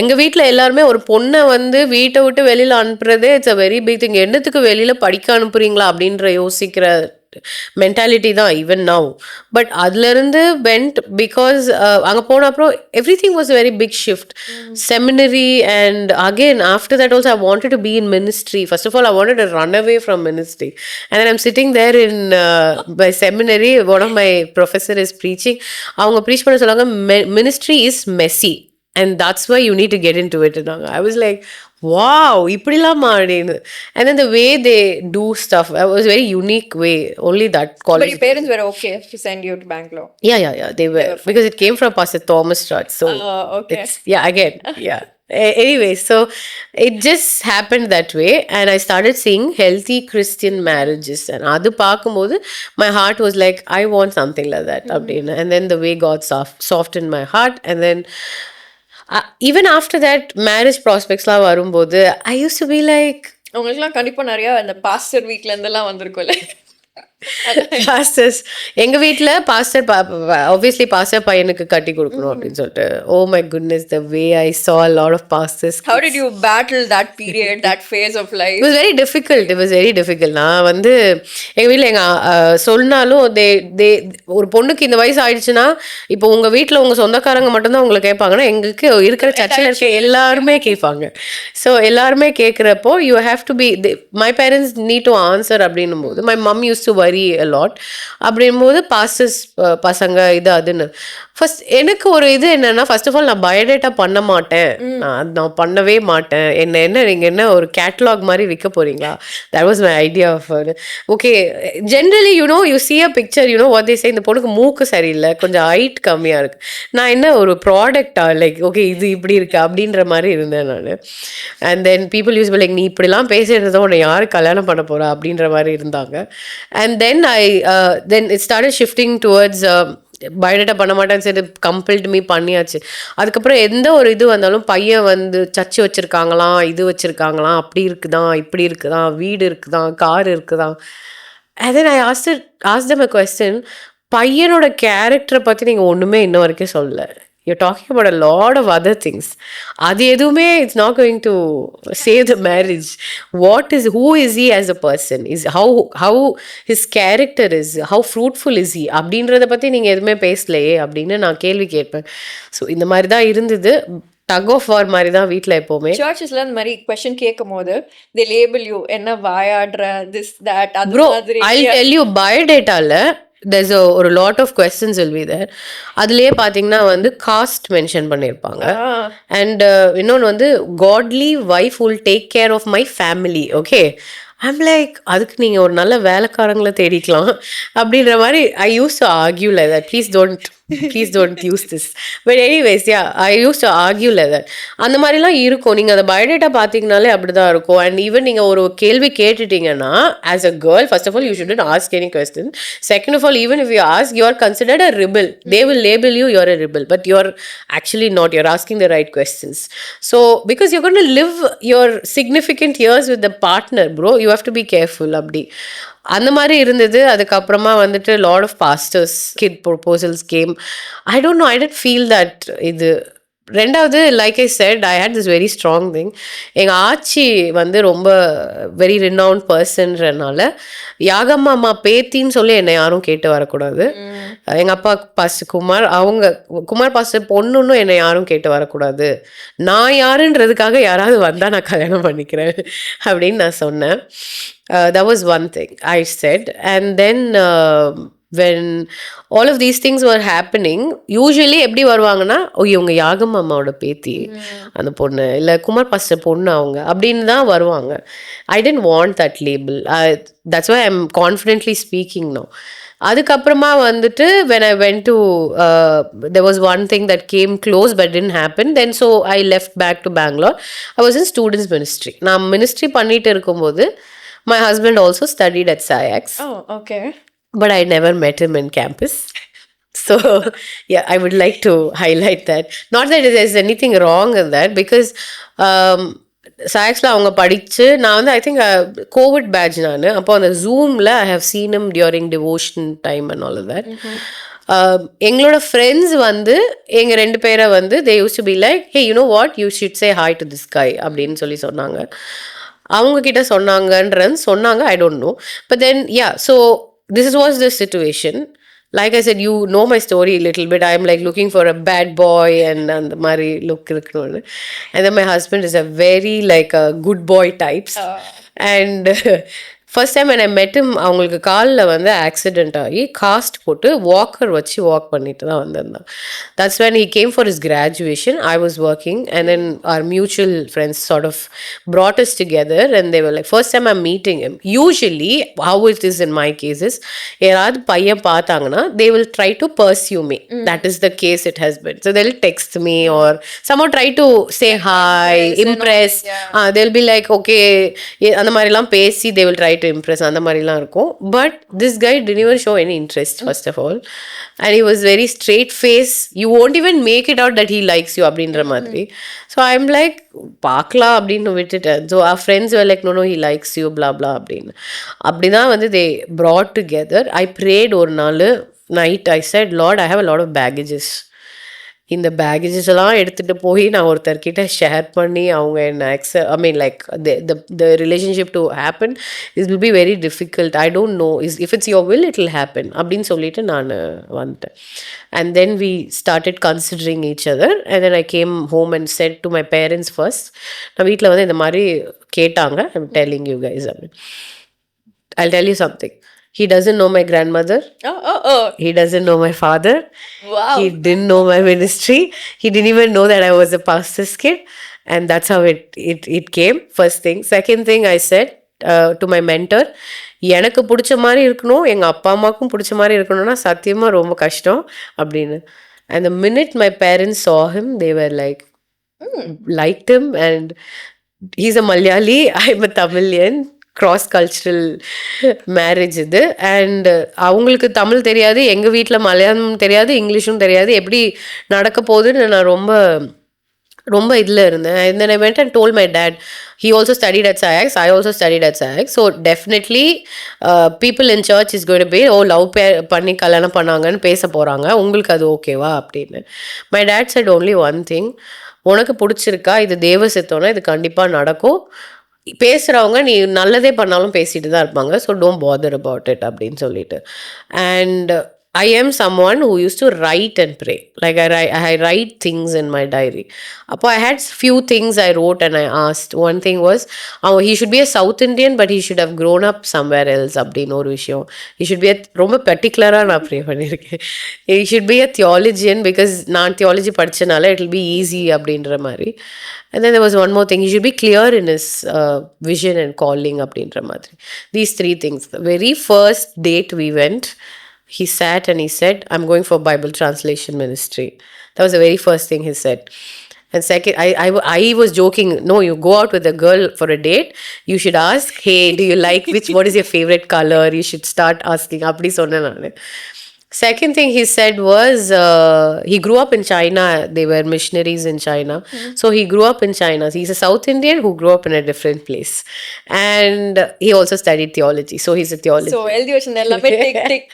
எங்கள் வீட்டில் எல்லாருமே ஒரு பொண்ணை வந்து வீட்டை விட்டு வெளியில் அனுப்புறதே it's a very big thing. என்னத்துக்கு வெளியில் படிக்க அனுப்புறீங்களா அப்படின்ற யோசிக்கிற மென்டாலிட்டி தான் ஈவன் நவ். பட் அதுலேருந்து வெண்ட் பிகாஸ் அங்கே போன அப்புறம் every thing was very big shift. Seminary and again after that also I wanted to be in ministry. First of all I wanted to run away from ministry and then I'm sitting there in my seminary. One of my professor is preaching. அவங்க preach பண்ண சொல்லுவாங்க, ministry is Messi and that's why you need to get into it. I was like, wow, இப்படிலாம் அப்படின்னு. And then the way they do stuff, it was a very unique way. Only that college. But your parents were okay to send you to Bangalore? Yeah, they were because it came from Pastor Thomas Church. So okay. Yeah. Anyway, so it just happened that way and I started seeing healthy Christian marriages and adu paakumbodhu my heart was like, I want something like that. And then the way God softened my heart, and then even after that marriage prospects la varumbodhu I used to be like, உங்களுக்குலாம் கண்டிப்பா நிறைய இந்த pastor வீட்ல இருந்தெல்லாம் வந்திருக்கும்ல. Pastors எங்க வீட்ல pastor obviously pastor பையனுக்கு கட்டி கொடுக்கணும் அப்படின்னு சொல்லிட்டு oh my goodness the way I saw a lot of pastors How did you battle that period, that phase of life? it was very difficult. It was very difficult. நான் வந்து எங்கள் வீட்டில் சொன்னாலும் தே ஒரு பொண்ணுக்கு இந்த வயசு ஆயிடுச்சுன்னா இப்போ உங்கள் வீட்டில் உங்கள் சொந்தக்காரங்க மட்டும்தான் உங்களை கேட்பாங்கன்னா எங்களுக்கு இருக்கிற சர்ச்சில் இருக்க எல்லாருமே கேட்பாங்க. ஸோ எல்லாருமே கேட்குறப்போ you have to be my parents need to answer அப்படின்னும் போது my mum use to worry a lot. அப்படின்னும் போது பாஸ்டர்ஸ் பசங்க இது அதுன்னு ஃபர்ஸ்ட் எனக்கு ஒரு இது என்னன்னா ஃபர்ஸ்ட் ஆஃப் ஆல் நான் பயோடேட்டா பண்ண மாட்டேன், நான் பண்ணவே மாட்டேன். என்ன நீங்கள் என்ன ஒரு கேட்லாக் மாதிரி விற்க போறீங்களா? That was my idea of okay. Generally you see a picture, what they say, இந்த பொண்ணுக்கு மூக்கு சரியில்லை, கொஞ்சம் ஹைட் கம்மியாக இருக்கு, நான் என்ன ஒரு ப்ராடக்டா, லைக் ஓகே இது இப்படி இருக்கு அப்படின்ற மாதிரி இருந்தேன் நான். And then people use like நீ இப்படிலாம் பேசிட்டு உன்னை யார் கல்யாணம் பண்ண போறா அப்படின்ற மாதிரி இருந்தாங்க. And then it started shifting towards biodata பண்ண மாட்டேன்னு சரி கம்பல்ட் மீ பண்ணியாச்சு. அதுக்கப்புறம் எந்த ஒரு இது வந்தாலும் பையன் வந்து சர்ச்சு வச்சுருக்காங்களாம், இது வச்சுருக்காங்களாம், அப்படி இருக்குதான், இப்படி இருக்குதான், வீடு இருக்குதான், கார் இருக்குதான். And then I asked them a question. பையனோட கேரக்டரை பற்றி நீங்கள் ஒன்றுமே இன்ன வரைக்கும் சொல்லலை. You're talking about a lot of other things. அது எதுவுமே it's not going to save the marriage. Who is he as a person? Is how his character is, how fruitful is he அப்படின்றத பற்றி நீங்கள் எதுவுமே பேசலையே அப்படின்னு நான் கேள்வி கேட்பேன். ஸோ இந்த மாதிரி தான் இருந்தது. டக் ஆஃப் வார் மாதிரி தான் வீட்டில் எப்போவுமே. சர்ச்சஸ்ல இந்த மாதிரி கொஸ்டின் கேட்கும் போது they label you என்ன வாயாடுற திஸ் தட் அது மாதிரி. I'll tell you, பயோடேட்டாவில் there's ஒரு lot of questions will be there. அதுலேயே பார்த்தீங்கன்னா வந்து காஸ்ட் மென்ஷன் பண்ணியிருப்பாங்க. அண்ட் இன்னொன்று வந்து godly wife will take care of my family. Okay, I'm like அதுக்கு நீங்கள் ஒரு நல்ல வேலைக்காரங்களை தேடிக்கலாம் அப்படின்ற மாதிரி. I use to argue like that, please don't use this. But anyways yeah, I use to argue like that. அந்த மாதிரிலாம் இருக்கும். நீங்கள் அந்த பயோடேட்டா பார்த்தீங்கனாலே அப்படி தான் இருக்கும். அண்ட் ஈவன் நீங்கள் ஒரு கேள்வி கேட்டுட்டீங்கன்னா as a girl, first of all you shouldn't ask any question. Second of all, even if you ask, you are considered a rebel. They will label you, you are a rebel, but you are actually not. You are asking the right questions. So because you gonna live your significant years with the partner bro, you have to be careful. அப்படி அந்த மாதிரி இருந்தது. அதுக்கப்புறமா வந்துட்டு lot of pastors kid proposals came. I don't know, I don't feel that இது. ரெண்டாவது, like I said, I hate this very strong thing. எங்கள் ஆச்சி வந்து ரொம்ப வெரி ரினவுண்ட் பர்சன்றனால யாகம்மா அம்மா பேத்தின்னு சொல்லி என்னை யாரும் கேட்டு வரக்கூடாது. எங்கள் அப்பா பாஸ்டர் குமார், குமார் பாஸ்டர் பொண்ணுன்னு என்னை யாரும் கேட்டு வரக்கூடாது. நான் யாருன்றதுக்காக யாராவது வந்தால் நான் கல்யாணம் பண்ணிக்கிறேன் அப்படின்னு நான் சொன்னேன். That was one thing I said. And then when all of these things were happening, usually எப்படி வருவாங்கன்னா, இவங்க யாகம் அம்மாவோட பேத்தி அந்த பொண்ணு, இல்லை குமார் பாஸ்டர் பொண்ணு அவங்க அப்படின்னு தான் வருவாங்க. I didn't want that label. That's why I'm confidently speaking now. அதுக்கப்புறமா வந்துட்டு when I went to there was one thing that came close but didn't happen. Then so I left back to Bangalore. I was in students ministry. நான் ministry பண்ணிட்டு இருக்கும்போது my husband also studied at SciEx. Oh, okay. But I never met him in campus. So, yeah, I would like to highlight that. Not that there's anything wrong in that, because SciExல அவங்க படித்து நான் வந்து I think Covid batch நான். அப்போ அந்த ஜூமில் I have seen him during devotion time and all of that. எங்களோட friends வந்து எங்கள் 2 பேரை வந்து they used to be like, hey, you know what, you should say hi to this guy அப்படின்னு சொல்லி சொன்னாங்க. அவங்க கிட்ட சொன்னாங்க, I don't know. But then yeah, so this was the situation. Like I said, you know my story little bit. I am like looking for a bad boy and அந்த மாதிரி look இருக்கணும்னு. And then my husband is a very like a good boy types. And first time when I met him, அவங்களுக்கு காலில் வந்து accident ஆகி cost போட்டு Walker வச்சு walk பண்ணிட்டு தான் வந்திருந்தான். That's when he came for his graduation. I was working, and then our mutual friends sort of brought us together, and they were like, first time I'm meeting him. Usually how it is in my cases, யாராவது பையன் பார்த்தாங்கன்னா they will try to pursue me. That is the case it has been. So they'll text me or somehow try to say hi, impress. They'll be like, okay, அந்த மாதிரிலாம் பேசி they will try to impress அந்த மாதிரிலாம் இருக்கும். But this guy didn't even show any interest, first of all. And he was very straight face. You won't even make it out that he likes you அப்படின்ற மாதிரி. So I'm like, பார்க்கலாம் அப்படின்னு விட்டுட்டேன். So our friends were like, no, he likes you, blah, blah அப்படின்னு. அப்படிதான் வந்து they brought together. I prayed ஒரு நாள் night. I said, Lord, I have a lot of baggages. இந்த பேகேஜஸ் எல்லாம் எடுத்துகிட்டு போய் நான் ஒருத்தர்கிட்ட ஷேர் பண்ணி அவங்க என்ன I mean like the relationship to happen is will be very difficult. I don't know if it's your will it will happen அப்படின்னு சொல்லிட்டு நான் வந்துட்டேன். And then we started considering each other. And then I came home and said to my parents first. நான் வீட்டில் வந்து இந்த மாதிரி கேட்டாங்க. ஐம் டெல்லிங் யூ கைஸ் அப்படின்னு. I'll tell you something. He doesn't know my grandmother. He doesn't know my father. Wow. He didn't know my ministry. He didn't even know that I was a pastor's kid. And that's how it came. First thing. Second thing I said to my mentor, எனக்கு பிடிச்ச மாதிரி இருக்கணும், எங்கள் அப்பா அம்மாவுக்கும் பிடிச்ச மாதிரி இருக்கணும்னா சத்தியமாக ரொம்ப கஷ்டம் அப்படின்னு. And the minute my parents saw him, they were like, liked him. And he's a Malayali, I'm a Tamilian. Cross cultural marriage இது. அண்ட் அவங்களுக்கு தமிழ் தெரியாது, எங்கள் வீட்டில் மலையாளம் தெரியாது, இங்கிலீஷும் தெரியாது. எப்படி நடக்க போகுதுன்னு நான் ரொம்ப ரொம்ப இதில் இருந்தேன். And then I went and told my dad. He also studied at SAIX. I also studied at SAIX. So definitely people in church is going to be, love பண்ணி கல்யாணம் பண்ணாங்கன்னு பேச போகிறாங்க, உங்களுக்கு அது ஓகேவா அப்படின்னு. My dad said only one thing. உனக்கு பிடிச்சிருக்கா, இது தேவ சித்தம்னா இது கண்டிப்பாக நடக்கும். பேசுகிறவங்க நீ நல்லதே பண்ணாலும் பேசிட்டு தான் இருப்பாங்க. So don't father about it அப்படின்னு சொல்லிட்டு. And I am someone who used to write and pray. Like I write things in my diary. Appo I had few things I wrote and I asked. One thing was, he should be a South Indian, but he should have grown up somewhere else. அப்படின்னு ஒரு விஷயம். He should be ரொம்ப பர்டிகுலராக நான் pray பண்ணியிருக்கேன். He should be a theologian because நான் theology படித்தனால it will be easy அப்படின்ற மாதிரி. And then there was one more thing. He should be clear in his vision and calling அப்படின்ற மாதிரி. These three things. The very first date we went, he sat and he said, I'm going for Bible translation ministry. That was the very first thing he said. And second, I was joking. No, you go out with a girl for a date, you should ask, hey, do you like what is your favorite color? You should start asking. அப்படி சொன்னேன் நான். Second thing he said was, he grew up in China. They were missionaries in China. So he grew up in China. He's a South Indian who grew up in a different place. And he also studied theology. So he's a theologian. So எழுதி வச்சிருந்தேன் எல்லாமே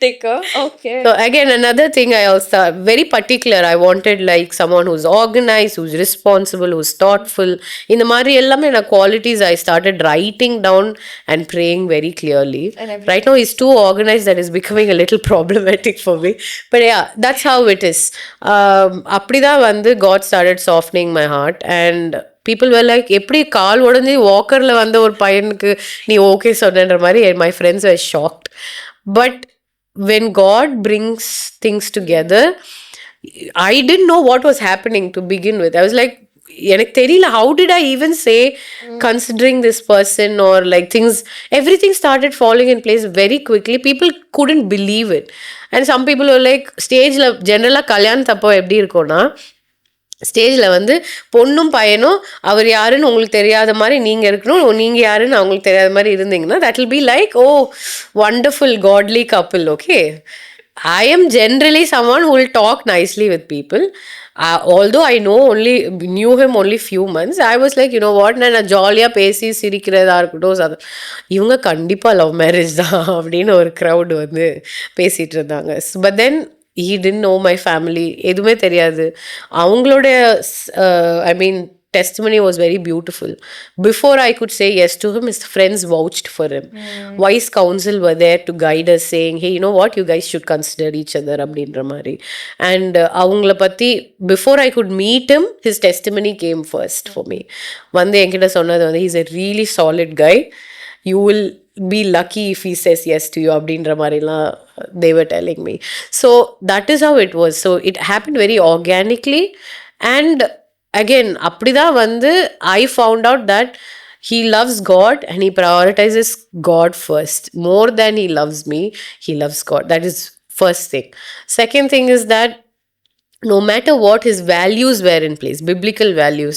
tick. Okay. So again, another thing I also, very particular, I wanted like someone who's organized, who's responsible, who's thoughtful. In the மாதிரி எல்லாமே நான் qualities I started writing down and praying very clearly. Right now he's too organized that is becoming a little problematic for me. But yeah, that's how it is. அப்படிதான் வந்து God started softening my heart. And people were like, எப்படி கால் உடஞ்சி வாக்கரில் வந்த ஒரு பையனுக்கு நீ okay சொன்னன்ற மாதிரி. my friends were shocked. But when God brings things together, I didn't know what was happening to begin with. I was like, எனக்கு தெரியல, how did I even say considering this person, or like things, everything started falling in place very quickly. People couldn't believe it. And some people were like, ஸ்டேஜில் ஜென்ரலாக கல்யாணத்தப்போ எப்படி இருக்கும்னா, ஸ்டேஜில் வந்து பொண்ணும் பையனும் அவர் யாருன்னு உங்களுக்கு தெரியாத மாதிரி நீங்கள் இருக்கணும், நீங்கள் யாருன்னு அவங்களுக்கு தெரியாத மாதிரி இருந்தீங்கன்னா that will be like, oh, wonderful godly couple. Okay, I am generally someone who will talk nicely with people. Although I knew him only few months, I was like, you know what, நான் ஜாலியாக பேசி சிரிக்கிறதா இருக்கட்டும், இவங்க கண்டிப்பாக love marriage தான் அப்படின்னு ஒரு crowd வந்து பேசிகிட்டு இருந்தாங்க. But then he didn't know my family, எதுவுமே தெரியாது. அவங்களோட I mean testimony was very beautiful. Before I could say yes to him, his friends vouched for him. Wise counsel were there to guide us, saying, hey, you know what, you guys should consider each other அப்படின்ற மாதிரி. And அவங்கள பற்றி before I could meet him, his testimony came first for me. வந்து என்கிட்ட சொன்னது வந்து, he's a really solid guy, you will be lucky if he says yes to you அப்படின்ற மாதிரிலாம் they were telling me. So that is how it was. So it happened very organically. And again, அப்படிதான் வந்து I found out that he loves God and he prioritizes God first. More than he loves me, he loves God. That is first thing. Second thing is that no matter what, his values were in place, biblical values.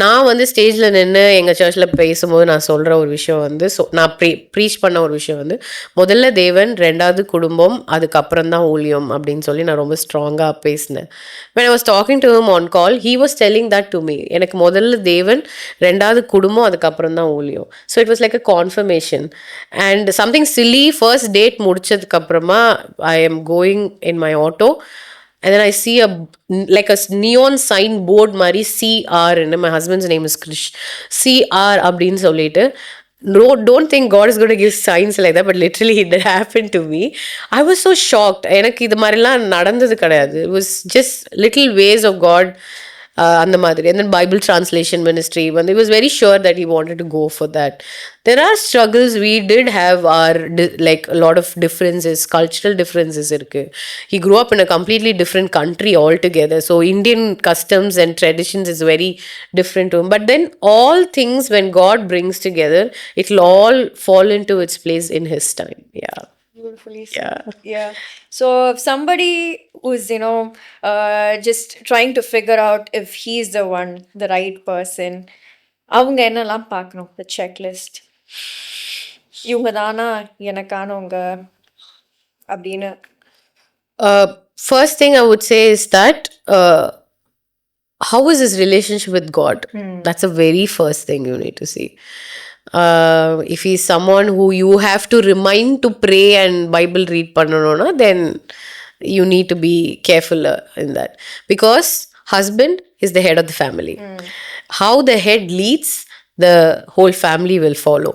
நான் வந்து ஸ்டேஜில் நின்று எங்கள் சர்ச்சில் பேசும்போது நான் சொல்கிற ஒரு விஷயம் வந்து, நான் ப்ரீச் பண்ண ஒரு விஷயம் வந்து, முதல்ல தேவன், ரெண்டாவது குடும்பம், அதுக்கப்புறம் தான் ஊழியம் அப்படின்னு சொல்லி நான் ரொம்ப ஸ்ட்ராங்காக பேசினேன். when I was talking to him on call, he was telling that to me. எனக்கு முதல்ல தேவன், ரெண்டாவது குடும்பம், அதுக்கப்புறம் தான் ஊழியம். So it was like a confirmation. And something silly, first date முடிச்சதுக்கப்புறமா I am going in my auto, and then I see like a neon sign board mari CR, and my husband's name is Krish. CR அப்படின்னு சொல்லிட்டு, no, don't think God is going to give signs like that, but literally it happened to me. I was so shocked. எனக்கு இது மாதிரிலாம் நடந்தது கிடையாது. It was just little ways of God. அந்த மாதிரி. And then Bible translation ministry, when he was very sure that he wanted to go for that. There are struggles. We did have our like a lot of differences, cultural differences irukku. He grew up in a completely different country altogether, so Indian customs and traditions is very different to him. But then all things, when God brings together, it'll all fall into its place in his time. Yeah. Beautifully said. Yeah. So if somebody who's, just trying to figure out if he's the one, the right person, அவங்க என்னெல்லாம் பார்க்கணும், the checklist, இவங்க தானா எனக்கானவங்க அப்படின்னு? First thing I would say is that how is his relationship with God? That's a very first thing you need to see. If he's someone who you have to remind to pray and Bible read பண்ணனும்னா, then you need to be careful in that, because husband is the head of the family. How the head leads, the whole family will follow.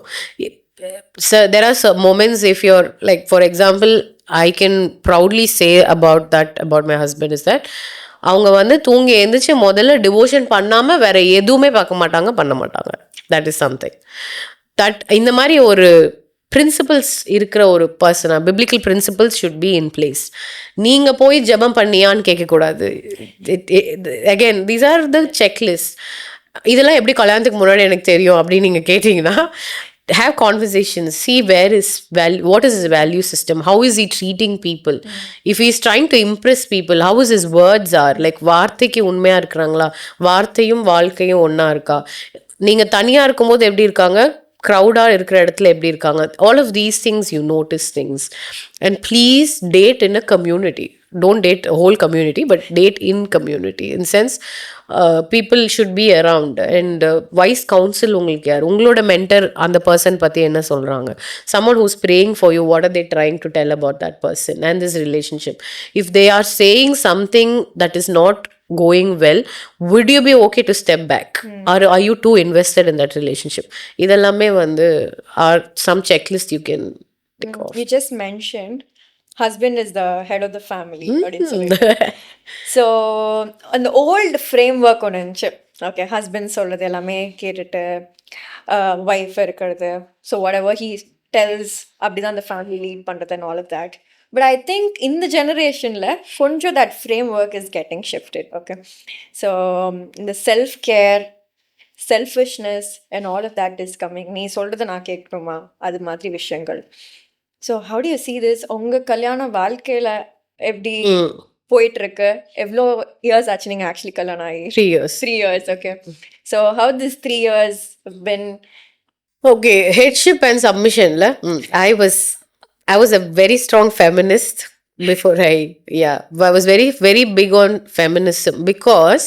So there are some moments, if you're like, for example, I can proudly say about my husband is that அவங்க வந்து தூங்கி எழுந்திரிச்சு முதல்ல devotion பண்ணாமல் வேற எதுவுமே பார்க்க மாட்டாங்க, பண்ண மாட்டாங்க. தட் இஸ் சம்திங் தட் இந்த மாதிரி ஒரு பிரின்சிபல்ஸ் இருக்கிற ஒரு persona, biblical principles should be in place. நீங்கள் போய் ஜெபம் பண்ணியான்னு கேட்கக்கூடாது. Again these are the checklist. இதெல்லாம் எப்படி கல்யாணத்துக்கு முன்னாடி எனக்கு தெரியும் அப்படின்னு நீங்கள் கேட்டிங்கன்னா, have conversations, see what is his value system, how is he treating people, if he is trying to impress people, how is his words are like, வார்த்தைக்கு உண்மையா இருக்கிறாங்களா, வார்த்தையும் வாழ்க்கையும் ஒன்னா இருக்கா, நீங்க தனியா இருக்கும்போது எப்படி இருக்காங்க, crowd இருக்கிற இடத்துல எப்படி இருக்காங்க, all of these things you notice things. And please date in a community. Don't date a whole community, but date in community. In sense, people should be around. And wise counsel உங்களுக்கு யார், உங்களோட mentor அந்த person பற்றி என்ன சொல்கிறாங்க, someone who's praying for you, what are they trying to tell about that person and this relationship. If they are saying something that is not going well, would you be okay to step back, or are you too invested in that relationship? இதெல்லாமே வந்து are some checklist you can tick off. You just mentioned husband is the head of the family. So அந்த old framework ஒன்று இருந்துச்சு. Okay, husband சொல்கிறது எல்லாமே கேட்டுட்டு wife இருக்கிறது, so whatever he tells அப்படி தான் அந்த ஃபேமிலி லீட் பண்ணுறது and all of that. But I think இந்த ஜெனரேஷனில் கொஞ்சம் that framework is getting shifted. Okay, so இந்த self-care, selfishness and all of that is coming. நீ சொல்கிறது நான் கேட்கணுமா, அது மாதிரி விஷயங்கள். So how do you see this? உங்கள் கல்யாண வாழ்க்கையில் எப்படி போயிட்டு இருக்கு? எவ்வளோ இயர்ஸ் ஆச்சு நீங்கள் ஆக்சுவலி கல்யாணம் ஆகி? 3 years. 3 years, okay. So how this 3 years been? Okay, headship and submission. I was a very strong feminist before I was very, very big on feminism, because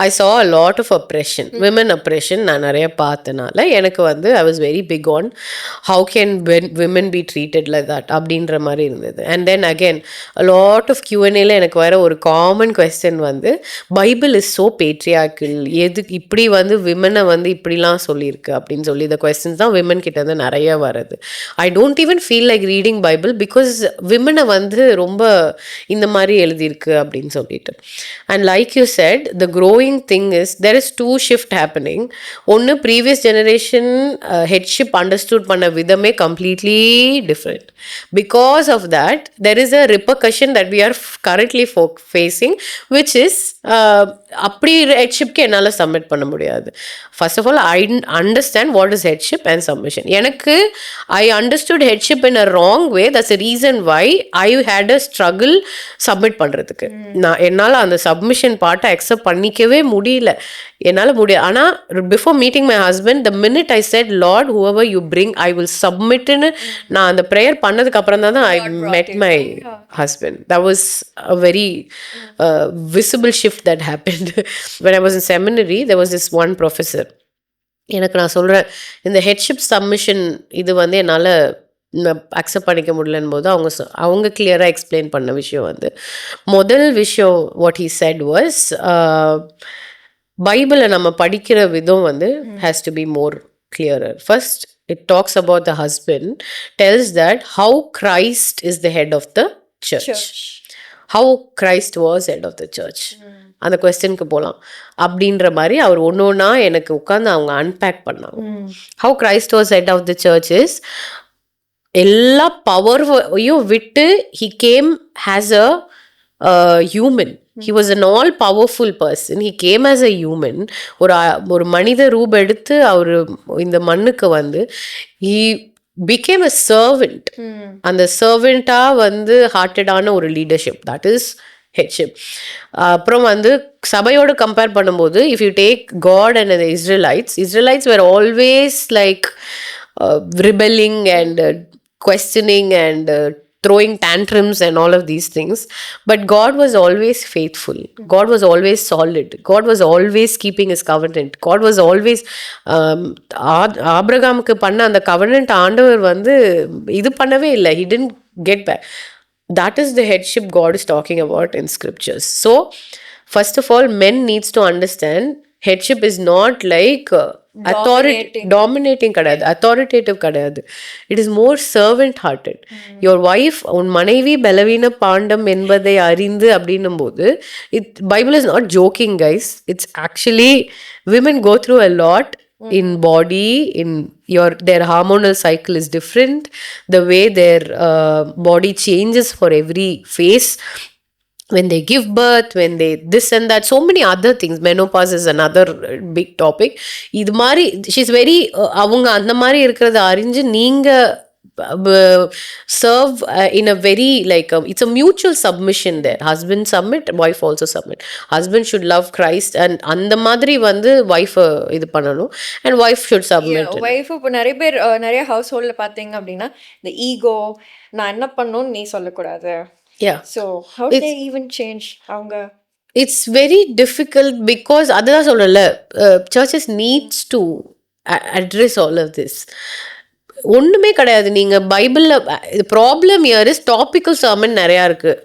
I saw a lot of oppression, women oppression. நான் நிறைய பார்த்தனால எனக்கு வந்து I was very big on how can women be treated like that அப்படின்ற மாதிரி இருந்தது. And then again a lot of Q&Aல எனக்கு வர ஒரு காமன் கொஸ்டின் வந்து, பைபிள் இஸ் ஸோ பேட்ரியார்க்கல், எது இப்படி வந்து விமனை வந்து இப்படிலாம் சொல்லியிருக்கு அப்படின்னு சொல்லி இந்த கொஸ்டின்ஸ் தான் விமன் கிட்ட வந்து நிறைய வருது. I don't even feel like reading Bible because விமனை வந்து ரொம்ப இந்த மாதிரி எழுதியிருக்கு அப்படின்னு சொல்லிட்டு. And like you said, the growing thing is there is two shift happening. ஒன்று, previous generation headship understood பண்ண விதமே completely different. Because of that, there is a repercussion that we are currently facing, which is அப்படி ஹெட்ஷிப்க்கு என்னால் submit பண்ண முடியாது. First of all I understand what is headship and submission. எனக்கு I understood headship in a wrong way. That's a reason why I had a struggle submit பண்ணுறதுக்கு. என்னால் அந்த submission பார்ட்டை accept பண்ணிக்கவே முடியல. என்னால் முடியாது. ஆனால் before meeting my husband the minute I said Lord whoever you bring I will சப்மிட்னு நான் அந்த ப்ரேயர் பண்ணதுக்கு அப்புறம் தான் ஐ met my husband. That was a very visible shift that happened. When I was in seminary, there was this one professor. எனக்கு நான் சொல்கிறேன், இந்த ஹெட்ஷிப் சப்மிஷன் இது வந்து என்னால் அக்செப்ட் பண்ணிக்க முடியலன்னு போது அவங்க கிளியராக எக்ஸ்பிளைன் பண்ண விஷயம் வந்து, முதல் விஷயம் வாட் ஹீ செட் வாஸ், பைபிளை நம்ம படிக்கிற விதம் வந்து has to be more clearer. First, it talks about the husband, tells that how Christ is the head of the church. How Christ was head of the church. அந்த கொஸ்டினுக்கு போகலாம் அப்படின்ற மாதிரி அவர் ஒன்று ஒன்றா எனக்கு உட்காந்து அவங்க அன்பேக் பண்ணாங்க. How Christ was head of the church is, எல்லா பவரையும் விட்டு he came as a human. He was an all powerful person. He came as a human. ஒரு மனித ரூபம் எடுத்து அவர் இந்த மண்ணுக்கு வந்து he became a servant. அந்த சர்வெண்ட்டா வந்து ஹார்ட்டடான ஒரு லீடர்ஷிப், தட் இஸ் ஹெட்ஷிப். அப்புறம் வந்து சபையோடு கம்பேர் பண்ணும்போது, if you take God and the Israelites were always like rebelling and questioning and throwing tantrums and all of these things, but God was always faithful. God was always solid. God was always keeping his covenant. God was always ஆபிரகாமுக்கு பண்ண அந்த covenant ஆண்டவர் வந்து இது பண்ணவே இல்லை. He didn't get back. That is the headship God is talking about in scriptures. So first of all, men needs to understand headship is not like dominating கிடையாது, authoritative கிடையாது. It is more servant hearted. Your wife, உன் மனைவி பலவீன பாண்டம் என்பதை அறிந்து அப்படின்னும் போது, Bible is not joking guys. It's actually, women go through a lot in body, in their hormonal cycle is different, the way their body changes for every phase, when they give birth, when they this and that, so many other things. Menopause is another big topic. இது மாதிரி she's very அவங்க அந்த மாதிரி இருக்கிறத அறிஞ்சு நீங்க serve in a very like it's a mutual submission there. Husband submit, wife also submit. Husband should love Christ and அந்த மாதிரி வந்து wife இது பண்ணணும், and wife should submit. wife இப்போ நிறைய பேர் நிறைய ஹவுஸ் ஹோல்டில் பார்த்தீங்க அப்படின்னா இந்த ஈகோ, நான் என்ன பண்ணணும்னு நீ சொல்லக்கூடாது. Yeah. So how do they even change avanga? It's very difficult because அதுதான் சொல்லல, churches needs to address all of this. ஒன்றுமே கிடையாது. நீங்கள் பைபிளில் problem year is topical sermon நிறையா இருக்குது.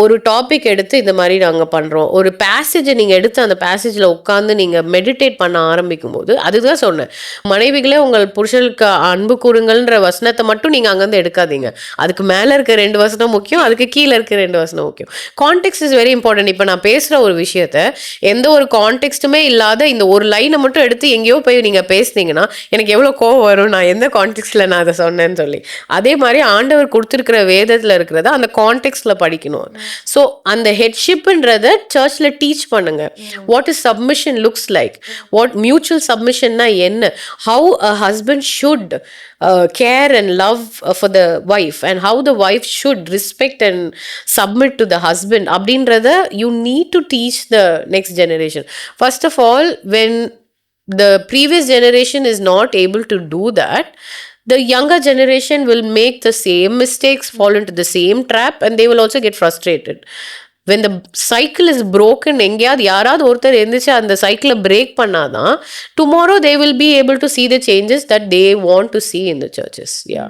ஒரு டாபிக் எடுத்து இந்த மாதிரி நாங்கள் பண்ணுறோம், ஒரு பேசேஜை நீங்கள் எடுத்து அந்த பேசேஜில் உட்காந்து நீங்கள் மெடிடேட் பண்ண ஆரம்பிக்கும் போது, அதுதான் சொன்னேன், மனைவிகளே உங்கள் புருஷனுக்கு அன்பு கூறுங்கள்ன்ற வசனத்தை மட்டும் நீங்கள் அங்கேருந்து எடுக்காதீங்க. அதுக்கு மேலே இருக்க 2 வசனம் முக்கியம், அதுக்கு கீழே இருக்க 2 வசனம் முக்கியம். Context is very important. இப்போ நான் பேசுகிற ஒரு விஷயத்த எந்த ஒரு கான்டெக்ஸ்ட்டுமே இல்லாத இந்த ஒரு லைனை மட்டும் எடுத்து எங்கேயோ போய் நீங்கள் பேசுனீங்கன்னா எனக்கு எவ்வளோ கோவம் வரும், நான் எந்த கான்டெக்ஸ்டில் நான் அதை சொன்னேன்னு சொல்லி. அதே மாதிரி ஆண்டவர் கொடுத்துருக்கிற வேதத்தில் இருக்கிறத அந்த கான்டெக்ஸ்டில் படிக்கணும். ஸோ அந்த ஹெட்ஷிப்ன்றத சர்ச்சில் டீச் பண்ணுங்க. What is submission looks like, what mutual சப்மிஷன்னா என்ன, how a husband should care and love for the wife, and how the wife should respect and submit to the husband அப்படின்றத you need to teach the next generation. First of all, when the previous generation is not able to do that, the younger generation will make the same mistakes, fall into the same trap, and they will also get frustrated. When the cycle is broken, எங்கேயாவது யாராவது ஒருத்தர் எழுந்திரிச்சு அந்த சைக்கிளை break பண்ணாதான் tomorrow they will be able to see the changes that they want to see in the churches. Yeah.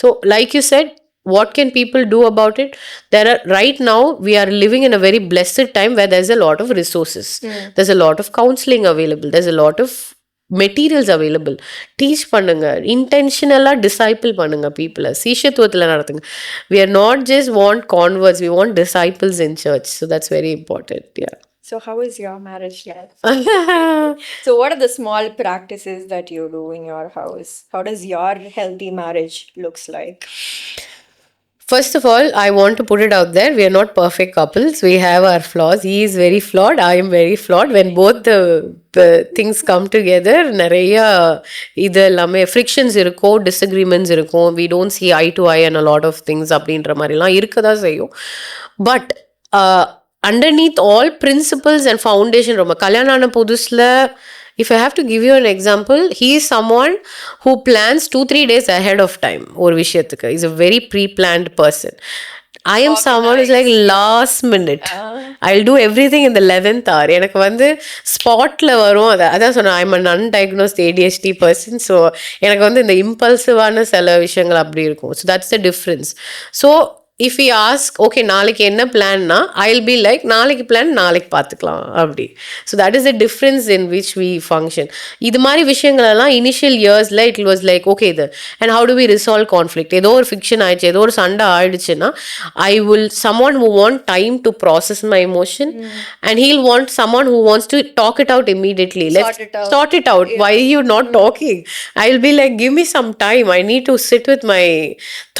So like you said, what can people do about it? There are, right now we are living in a very blessed time where there's a lot of resources. There's a lot of counseling available, there's a lot of materials available. Teach பண்ணுங்க, இன்டென்ஷனலாக disciple பண்ணுங்க, பீப்புளை சீஷத்துவத்தில் நடத்துங்க. We are not just want converts, we want disciples in church. So that's very important. Yeah. So how is your marriage life? So what are the small practices that you do in your house? How does your healthy marriage looks like? First of all, I want to put it out there. We are not perfect couples. We have our flaws. He is very flawed. I am very flawed. When both the things come together, நிறைய இது எல்லாமே frictions இருக்கும், disagreements இருக்கும். We don't see eye to eye and a lot of things அப்படின்ற மாதிரிலாம் இருக்க தான் செய்யும். But underneath all principles and foundation, ரொம்ப கல்யாணம் ஆன புதுசில், if I have to give you an example, he is someone who plans 2-3 days ahead of time ஒரு விஷயத்துக்கு. He's a very pre-planned person. I am someone who's like last minute. I'll do everything in the 11th hour. எனக்கு வந்து ஸ்பாட்டில் வரும். அதான் சொன்னேன், I'm an undiagnosed ADHD person. So எனக்கு வந்து இந்த இம்பல்சிவான சில விஷயங்கள் அப்படி இருக்கும். So that's the difference. So if you ask, okay நாளைக்கு என்ன பிளான்னா, ஐ வில் பி லைக் நாளைக்கு பிளான் நாளைக்கு பார்த்துக்கலாம் அப்படி. So that is the difference in which we function. இது மாதிரி விஷயங்களெல்லாம் இனிஷியல் இயர்ஸில் இட் வாஸ் லைக் ஓகே இது. And how do we resolve conflict? ஏதோ ஒரு ஃபிக்ஷன் ஆயிடுச்சு, ஏதோ ஒரு சண்டை ஆயிடுச்சுன்னா, I will someone who want time to process my emotion, and he'll want someone who wants to talk it out immediately. Let's sort it out. Why are you not talking? I will be like, give me some time. I need to sit with my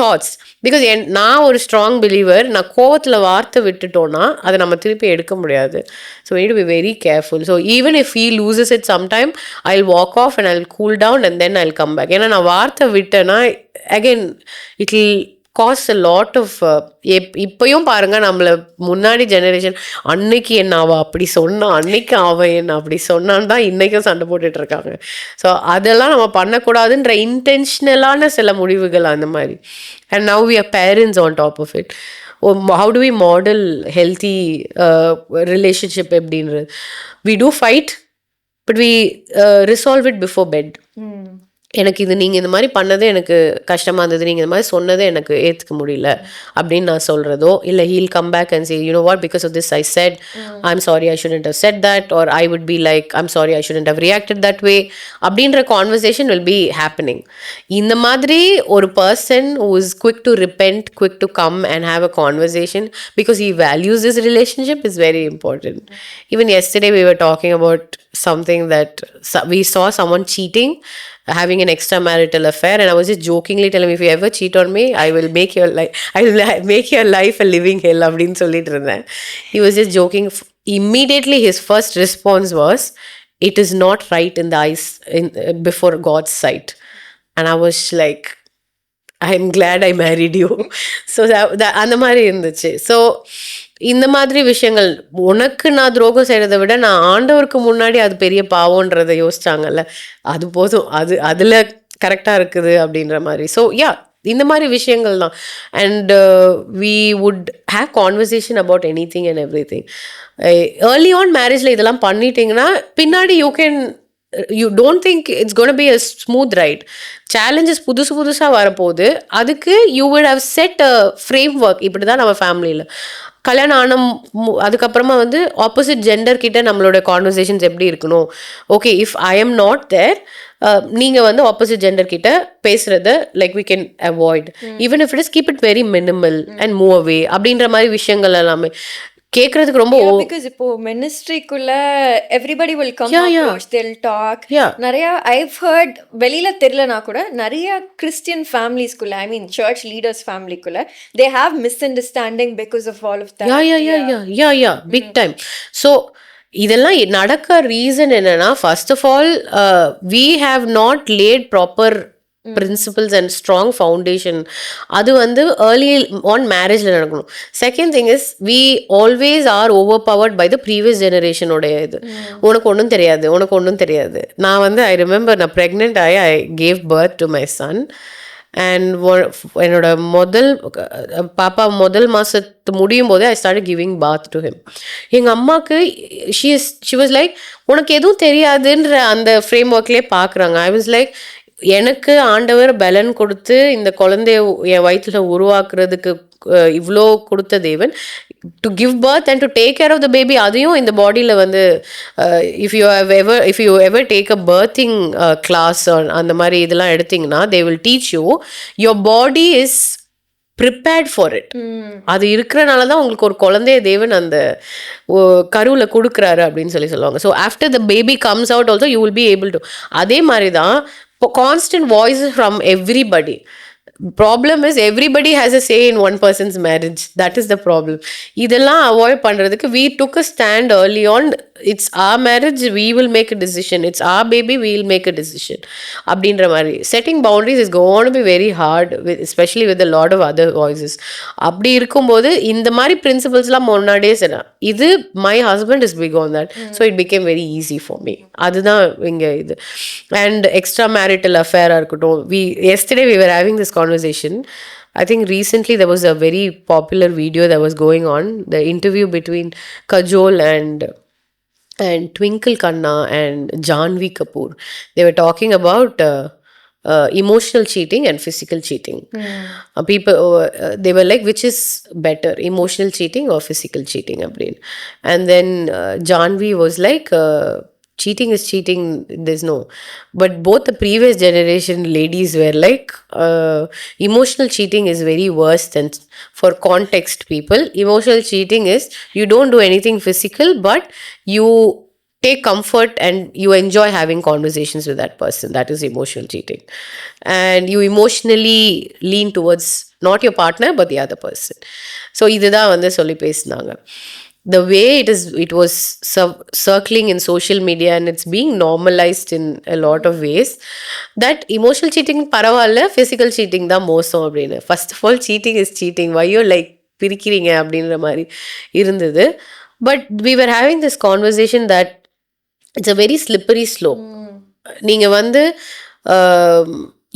thoughts. Because நான் ஒரு strong believer. நான் கோவத்தில் வார்த்தை விட்டுட்டோன்னா அதை நம்ம திருப்பி எடுக்க முடியாது. So we need to be very careful. So even if he loses it sometime, I'll walk off and I'll cool down and then I'll come back. ஏன்னா நான் வார்த்தை விட்டேன்னா again it will cause a lot of இப்பயும் பாருங்க, நம்மளை முன்னாடி generation அன்னைக்கு என்ன அவ அப்படி சொன்னா, அன்னைக்கு அவ என்ன அப்படி சொன்னான்னு தான் இன்னைக்கும் சண்டை போட்டுட்டு இருக்காங்க. ஸோ அதெல்லாம் நம்ம பண்ணக்கூடாதுன்ற இன்டென்ஷனலான சில முடிவுகள் அந்த மாதிரி. And now we are parents on top of it. how do we model healthy relationship எப்படின்றது? We do fight, but we resolve it before bed. எனக்கு இது நீங்கள் இந்த மாதிரி பண்ணது எனக்கு கஷ்டமாக இருந்தது, நீங்கள் இந்த மாதிரி சொன்னதை எனக்கு ஏற்றுக்க முடியல அப்படின்னு நான் சொல்கிறதோ, இல்லை he'll come back and say, you know what, because of this I said, I'm sorry I shouldn't have said that, or I would be like I'm sorry I shouldn't have reacted that way அப்படின்ற conversation will be happening. இந்த மாதிரி ஒரு person who is quick to repent, quick to come and have a conversation because he values this relationship is very important. Even yesterday we were talking about something that we saw someone cheating, having an extramarital affair, and I was just jokingly telling him, if you ever cheat on me, I will make your life a living hell அப்படினு சொல்லிட்டு இருந்தேன். He was just joking. Immediately his first response was, it is not right in the eyes before God's sight. And I was like, I'm glad I married you. So அந்த மாதிரி இருந்துச்சு. So இந்த மாதிரி விஷயங்கள், உனக்கு நான் துரோகம் செய்கிறத விட நான் ஆண்டவருக்கு முன்னாடி அது பெரிய பாவன்றதை யோசிச்சாங்கல்ல, அது போதும், அதில் கரெக்டாக இருக்குது அப்படின்ற மாதிரி. ஸோ யா, இந்த மாதிரி விஷயங்கள் தான். And we would have conversation about any thing and every thing. Early on மேரேஜில் இதெல்லாம் பண்ணிட்டீங்கன்னா பின்னாடி you don't think it's going to be a smooth ride. Challenges புதுசாக வரப்போகுது. அதுக்கு you would have set a framework. இப்படி தான் நம்ம ஃபேமிலியில் கல்யாணம் ஆன அதுக்கப்புறமா வந்து ஆப்போசிட் ஜெண்டர் கிட்ட நம்மளோட கான்வர்சேஷன்ஸ் எப்படி இருக்கணும். Okay, if I am not there, நீங்கள் வந்து ஆப்போசிட் ஜெண்டர் கிட்ட பேசுகிறத like we can avoid. Even if it is keep it very minimal and move away அப்படின்ற மாதிரி விஷயங்கள் எல்லாமே கேட்கறதுக்கு ரொம்ப பிகாஸ் இப்போ மினிஸ்ட்ரிக்குள்ள everybody will come approach, they'll talk. நிறைய ஐவ் ஹர்ட், வெளியில தெரியலனா கூட நிறைய கிறிஸ்டியன் ஃபேமிலிஸ்குள்ள, ஐ மீன் சர்ச் லீடர்ஸ் ஃபேமிலிக்குள்ள they have misunderstanding because of all of that. Yeah big time. So இதெல்லாம் நடக்க ரீசன் என்னன்னா, first of all we have not laid proper principles and strong foundation. அது வந்து early on marriageல நடக்கணும். Second thing is, we always are overpowered by the previous generation உடைய இது. உனக்கு ஒன்றும் தெரியாது. நான் வந்து I remember நான் pregnant ஆகி I gave birth to my son. And என்னோட பாப்பா முதல் மாதத்து முடியும் போதே I started giving bath to him. எங்கள் அம்மாவுக்கு she was like, உனக்கு எதுவும் தெரியாதுன்ற அந்த ஃப்ரேம் ஒர்க்லேயே பார்க்குறாங்க. I was like, எனக்கு ஆண்டவர் பலன் கொடுத்து இந்த குழந்தைய என் வயிற்றுல உருவாக்குறதுக்கு இவ்வளோ கொடுத்த தேவன், to give birth and to take care of the baby, அதையும் இந்த பாடியில் வந்து if you ever take a birthing class அந்த மாதிரி இதெல்லாம் எடுத்திங்கன்னா they will teach you your body is prepared for it. அது இருக்கிறனால தான் உங்களுக்கு ஒரு குழந்தைய தேவன் அந்த கருவில் கொடுக்குறாரு அப்படின்னு சொல்லுவாங்க. So after the baby comes out also you will B able to. அதே மாதிரி தான் இப்போ constant voices from everybody. problem is everybody has a say in one person's marriage. That is the problem. இதெல்லாம் avoid பண்றதுக்கு we took a stand early on. It's our marriage, we will make a decision. It's our baby, we will make a decision. அப்படின்ற மாதிரி setting boundaries is going to be very hard with, especially with a lot of other voices. அப்படி இருக்கும்போது இந்த மாதிரி பிரின்சிபல்ஸ்லாம் முன்னாடியே சொன்னா இது my husband is big on that, so it became very easy for me. அதுதான் இங்க இது. And extra marital affair இருக்கட்டும், yesterday we were having this conversation. I think recently there was a very popular video that was going on, the interview between Kajol and Twinkle Khanna and Janvi Kapoor. They were talking about emotional cheating and physical cheating. People they were like, which is better, emotional cheating or physical cheating? And then Janvi was like, cheating is cheating, there's no. But both the previous generation ladies were like, emotional cheating is very worse than. For context people, emotional cheating is you don't do anything physical, but you take comfort and you enjoy having conversations with that person. That is emotional cheating. And you emotionally lean towards not your partner but the other person. So இதுதான் வந்து சொல்லி பேசினாங்க. The way it was circling in social media and it's being normalized in a lot of ways, that emotional cheating பரவாயில்ல, physical cheating தான் மோசம் அப்படின்னு. First of all, cheating is cheating. Why you like பிரிக்கிறீங்க அப்படின்ற மாதிரி இருந்தது. But we were having this conversation that it's a very slippery slope. நீங்கள் வந்து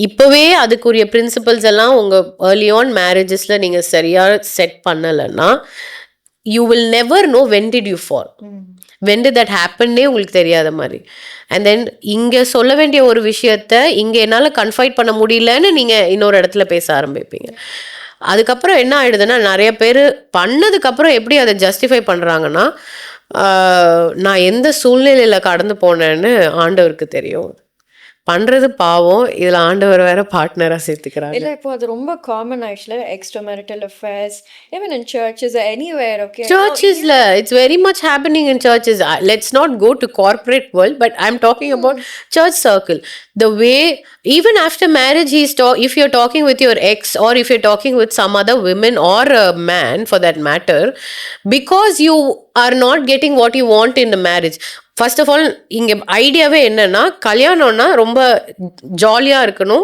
இப்போவே அதுக்குரிய பிரின்சிபல்ஸ் எல்லாம் உங்கள் ஏர்லி ஆன் மேரேஜஸில் நீங்கள் சரியாக செட் பண்ணலைன்னா you will never know when did you fall, when did that happen உங்களுக்கு தெரியாத மாதிரி. And then இங்கே சொல்ல வேண்டிய ஒரு விஷயத்த இங்கே என்னால் கன்ஃபைட் பண்ண முடியலன்னு நீங்கள் இன்னொரு இடத்துல பேச ஆரம்பிப்பீங்க. அதுக்கப்புறம் என்ன ஆயிடுதுன்னா, நிறைய பேர் பண்ணதுக்கப்புறம் எப்படி அதை ஜஸ்டிஃபை பண்ணுறாங்கன்னா, நான் எந்த சூழ்நிலையில் கடந்து போனேன்னு ஆண்டவருக்கு தெரியும். பண்றது பாவம், இதுல ஆண்டவர் வேற பார்ட்னரா சேர்த்துக்கிறாங்க. இல்ல இப்போ அது ரொம்ப காமன் ஆயிடுச்சுல, extra marital affairs, even in churches or anywhere. Okay, churches la it's very much happening in churches. Let's not go to corporate world, but I'm talking about church circle. The way even after marriage if you're talking with your ex or if you're talking with some other women or a man for that matter, because you are not getting what you want in the marriage. First of all இங்கே ஐடியாவே என்னன்னா, கல்யாணம்னா ரொம்ப ஜாலியாக இருக்கணும்,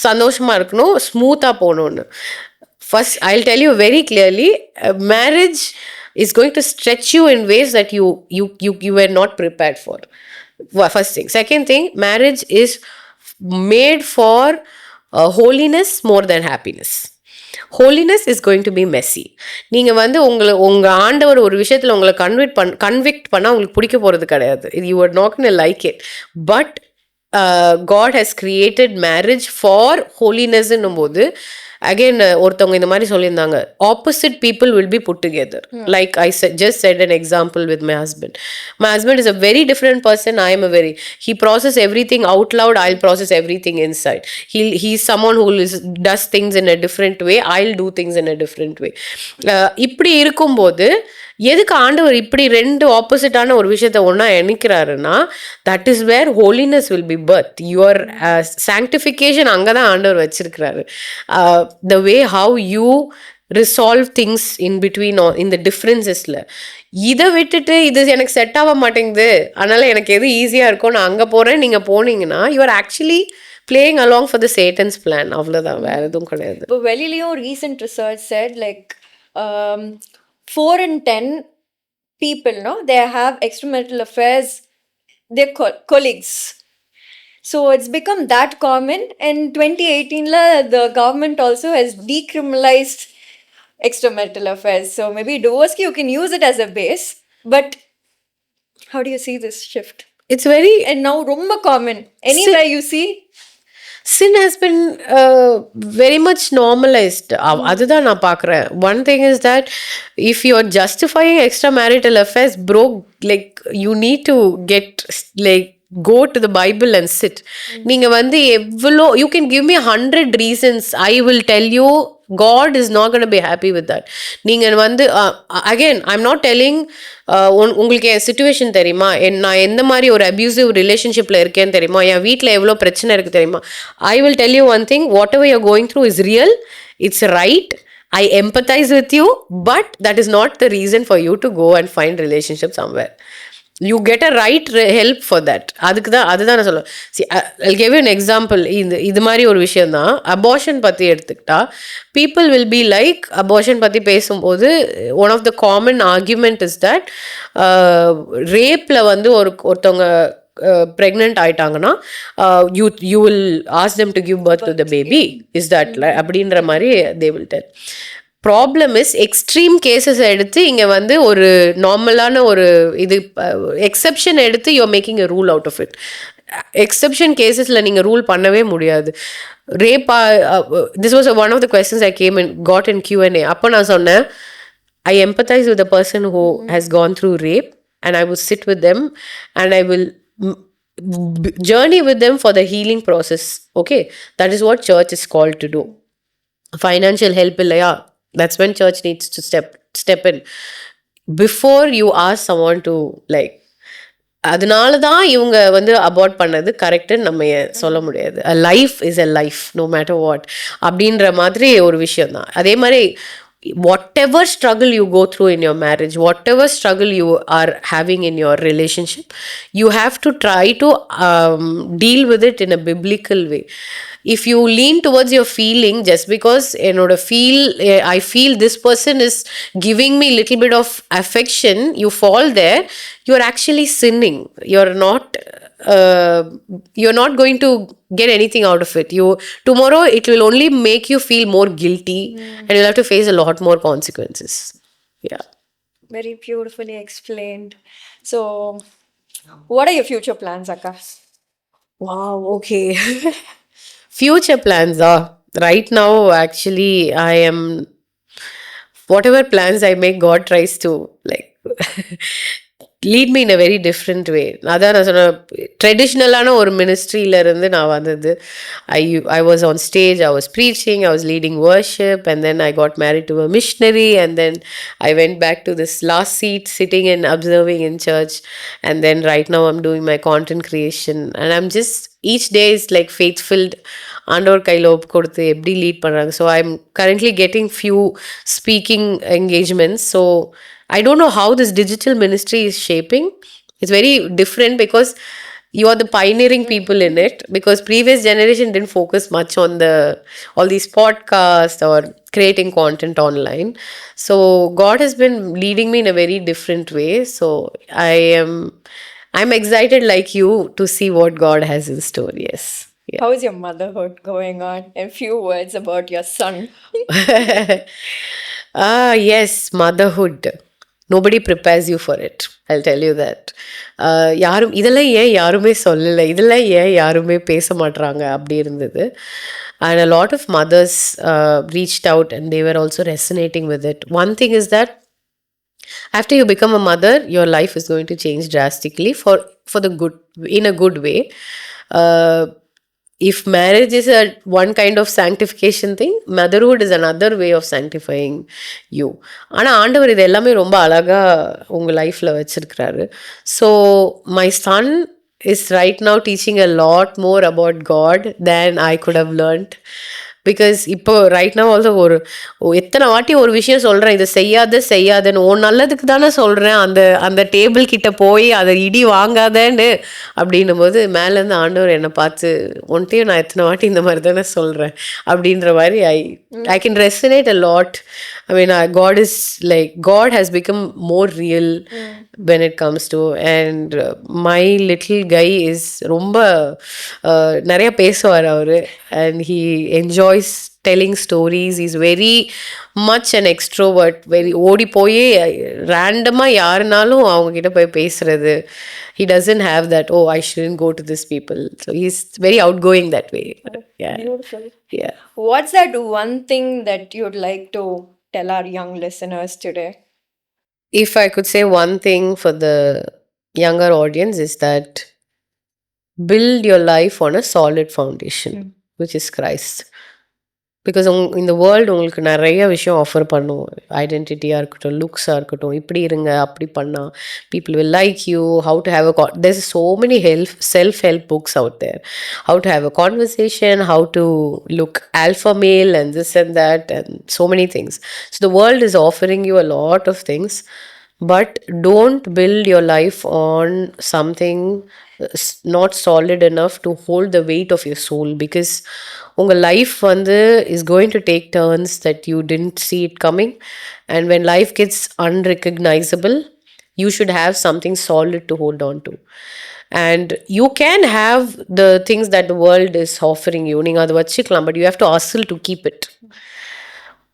சந்தோஷமாக இருக்கணும், ஸ்மூத்தாக போகணுன்னு. First I will tell you very clearly, marriage is going to stretch you in ways that you were not prepared for. First thing. Second thing, marriage is made for holiness more than happiness. Holiness is going to be messy. நீங்கள் வந்து உங்கள் ஆண்டவர் ஒரு விஷயத்தில் உங்களை convict பண்ணால் உங்களுக்கு பிடிக்க போகிறது கிடையாது. You are not going to like it. But God has created marriage for holiness என்னும் போது, again ஒருத்தவங்க இந்த மாதிரி சொல்லியிருந்தாங்க, opposite people will be put together. Like I just said an example with my husband. My husband is a very different person. I am he process everything out loud, I'll process everything inside. He's someone who does things in a different way, I'll do things in a different way. இப்படி இருக்கும்போது எதுக்கு ஆண்டவர் இப்படி ரெண்டு ஆப்போசிட்டான ஒரு விஷயத்த ஒன்றா எண்ணிக்கிறாருன்னா, that is where holiness will be birth. Your sanctification அங்கே தான் ஆண்டவர் வச்சிருக்கிறாரு. The way how you resolve things in between இந்த டிஃப்ரென்சஸில். இதை விட்டுட்டு இது எனக்கு செட் ஆக மாட்டேங்குது, அதனால் எனக்கு எது ஈஸியாக இருக்கும், நான் அங்கே போகிறேன், நீங்கள் போனீங்கன்னா you are actually playing along for the Satan's plan. அவ்வளோதான், வேறு எதுவும் கிடையாது. இப்போ வெளியிலையும் recent research said like 4 in 10 people, no, they have extramarital affairs, their colleagues. So it's become that common. And 2018 the government also has decriminalized extramarital affairs. So maybe divorce you can use it as a base, but how do you see this shift? It's very, and now romba common anywhere you see. Sin has been very much normalized. அதுதான் நான் பார்க்குறேன். One thing is that if you're justifying extramarital affairs, bro, like you need to get like go to the Bible and sit. நீங்கள் வந்து எவ்வளோ, you can give me 100 reasons, I will tell you God is not going to be happy with that. நீங்கள் வந்து again I'm not telling உங்களுக்கு என் situation தெரியுமா, நான் எந்த மாதிரி ஒரு அப்யூசிவ் ரிலேஷன்ஷிப்பில் இருக்கேன்னு தெரியுமா, என் வீட்டில் எவ்வளோ பிரச்சனை இருக்குது தெரியுமா. I will tell you one thing, whatever you're going through is real, it's right, I empathize with you, but that is not the reason for you to go and find relationship somewhere. You get a right help for that. அதுதான் நான் சொல்லுவேன். See, I'll give you an example. இது மாதிரி ஒரு விஷயம் தான், abortion பற்றி எடுத்துக்கிட்டா, people will be like, abortion பற்றி பேசும்போது one of the common argument is that ரேப்பில் வந்து ஒருத்தவங்க pregnant ஆயிட்டாங்கன்னா you will ask them to give birth to the baby, is that அப்படின்ற மாதிரி they will tell. Problem is extreme cases எடுத்து இங்கே வந்து ஒரு நார்மலான ஒரு இது எக்ஸப்ஷன் எடுத்து you're making a rule out of it. Exception கேசஸில் நீங்கள் ரூல் பண்ணவே முடியாது. ரேப்பா, this was one of the questions I came in got in Q&A. அப்போ நான் சொன்னேன், I empathize with the person who has gone through rape, and I will sit with them and I will journey with them for the healing process. Okay, that is what church is called to do. Financial help இல்லையா, that's when church needs to step in. Before you ask someone to like, அதனால தான் இவங்க வந்து abort பண்ணது கரெக்டுன்னு நம்ம சொல்ல முடியாது. a life is a life no matter what அப்படின்ற மாதிரி ஒரு விஷயம் தான். அதே மாதிரி whatever struggle you go through in your marriage, whatever struggle you are having in your relationship, you have to try to deal with it in a biblical way. If you lean towards your feeling, just because I feel this person is giving me little bit of affection, you fall there, you're actually sinning. You're not going to get anything out of it. Tomorrow it will only make you feel more guilty, and you'll have to face a lot more consequences. Yeah. Very beautifully explained. So, what are your future plans, Akka? Wow, okay. Future plans are, right now actually I am, whatever plans I make, God tries to like lead me in a very different way. அதான் நான் சொன்ன, ட்ரெடிஷ்னலான ஒரு மினிஸ்ட்ரியிலேருந்து நான் வந்தது. I was on stage, I was preaching, I was leading worship, and then I got married to a missionary, and then I went back to this last seat sitting and observing in church, and then right now I'm doing my content creation, and I'm just, each day is like faith-filled. ஆண்டவர் கையில் ஒப்பு கொடுத்து எப்படி lead பண்ணுறாங்க. So I'm currently getting few speaking engagements. So I don't know how this digital ministry is shaping. It's very different because you are the pioneering people in it, because previous generation didn't focus much on all these podcasts or creating content online. So God has been leading me in a very different way. So I'm excited like you to see what God has in store. Yes. Yeah. How is your motherhood going on? A few words about your son. Yes, motherhood. Nobody prepares you for it, I'll tell you that. யாரும் இதெல்லாம் ஏன் யாருமே சொல்லலை, இதெல்லாம் ஏன் யாருமே பேச மாட்றாங்க அப்படி இருந்தது. And a lot of mothers reached out and they were also resonating with it. One thing is that after you become a mother, your life is going to change drastically for the good, in a good way. If marriage is one kind of sanctification thing, motherhood is another way of sanctifying you. ஆனால் ஆண்டவர் இது எல்லாமே ரொம்ப அழகாக உங்கள் லைஃப்பில் வச்சுருக்கிறாரு. So my son is right now teaching a lot more about God than I could have learned. Because இப்போ ரைட் now ஆல்சோ எத்தனை வாட்டி ஒரு விஷயம் சொல்கிறேன், இதை செய்யாதன்னு, நல்லதுக்கு தானே சொல்கிறேன், அந்த டேபிள் கிட்ட போய் அதை இடி வாங்காதேன்னு அப்படின்னும் போது மேலேருந்து ஆண்டவர் என்னை பார்த்து, ஒன்ட்டையும் நான் எத்தனை வாட்டி இந்த மாதிரி தானே சொல்கிறேன் அப்படின்ற மாதிரி I can resonate a lot. I mean, God has become more real when it comes to, and my little guy is ரொம்ப நிறைய பேசுவார் அவர், and he enjoys telling stories. He's very much an extrovert. very ஓடி போய் ரேண்டமாக யாருனாலும் அவங்க கிட்ட போய் பேசுறது. He doesn't have that, oh, I shouldn't go to these people. So he's very outgoing that way. Yeah. Beautiful. Yeah. What's that one thing that you'd like to tell our young listeners today? If I could say one thing for the younger audience, is that build your life on a solid foundation, which is Christ. Because இந்த world உங்களுக்கு நிறைய விஷயம் offer பண்ணும். ஐடென்டிட்டியாக இருக்கட்டும், லுக்ஸாக இருக்கட்டும், இப்படி இருங்க அப்படி பண்ணால் people will like you, how to have a there's so many self help books out there, how to have a conversation, how to look alpha male and this and that and so many things. So the world is offering you a lot of things, but don't build your life on something not solid enough to hold the weight of your soul, because உங்கள் life வந்து is going to take turns that you didn't see it coming, and when life gets unrecognizable, you should have something solid to hold on to. And you can have the things that the world is offering you, நீங்கள் அதை வச்சுக்கலாம், but you have to hustle to keep it.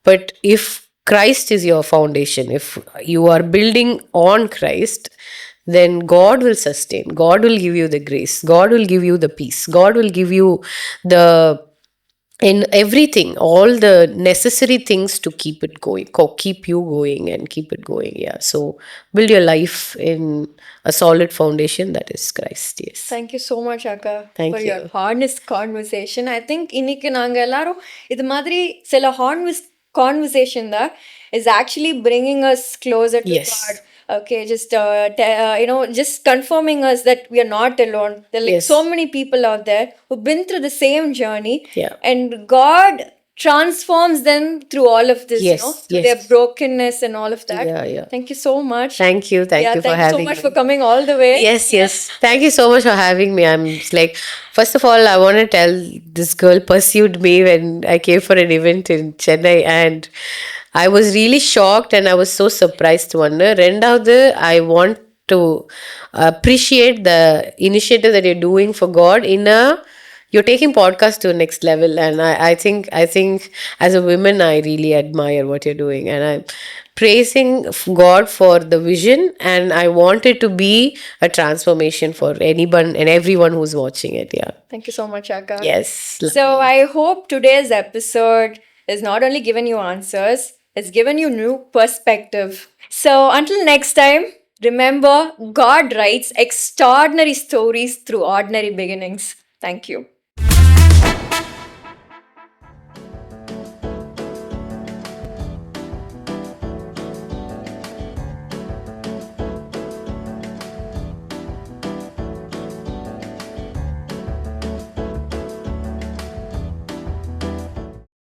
But if Christ is your foundation, if you are building on Christ, then God will sustain. God will give you the grace. God will give you the peace. God will give you the, in everything, all the necessary things to keep it going, keep you going and keep it going. Yeah. So build your life in a solid foundation that is Christ. Yes. Thank you so much, Akka, Thank for you. your honest conversation. I think இன்னைக்கு நாங்கள் எல்லாரும் இது மாதிரி சில honest conversation that is actually bringing us closer to Yes. God. Okay, just just confirming us that we are not alone. There are like Yes. so many people out there who've been through the same journey, Yeah. and God transforms them through all of this, Yes, through yes. their brokenness and all of that. Yeah, yeah. Thank you so much. Thank you. Thank you for thank you so having much me. for coming all the way. Yes, yes. Thank you so much for having me. I'm like, first of all, I want to tell this girl pursued me when I came for an event in Chennai, and I was really shocked and I was so surprised. Wonder. Rendavathu, I want to appreciate the initiative that you're doing for God in a, you're taking podcast to a next level, and I think as a woman I really admire what you're doing, and I'm praising God for the vision, and I want it to be a transformation for anyone and everyone who's watching it. Yeah. Thank you so much, Akka. Yes. So I hope today's episode has not only given you answers, it's given you new perspective. So until next time, remember, God writes extraordinary stories through ordinary beginnings. Thank you.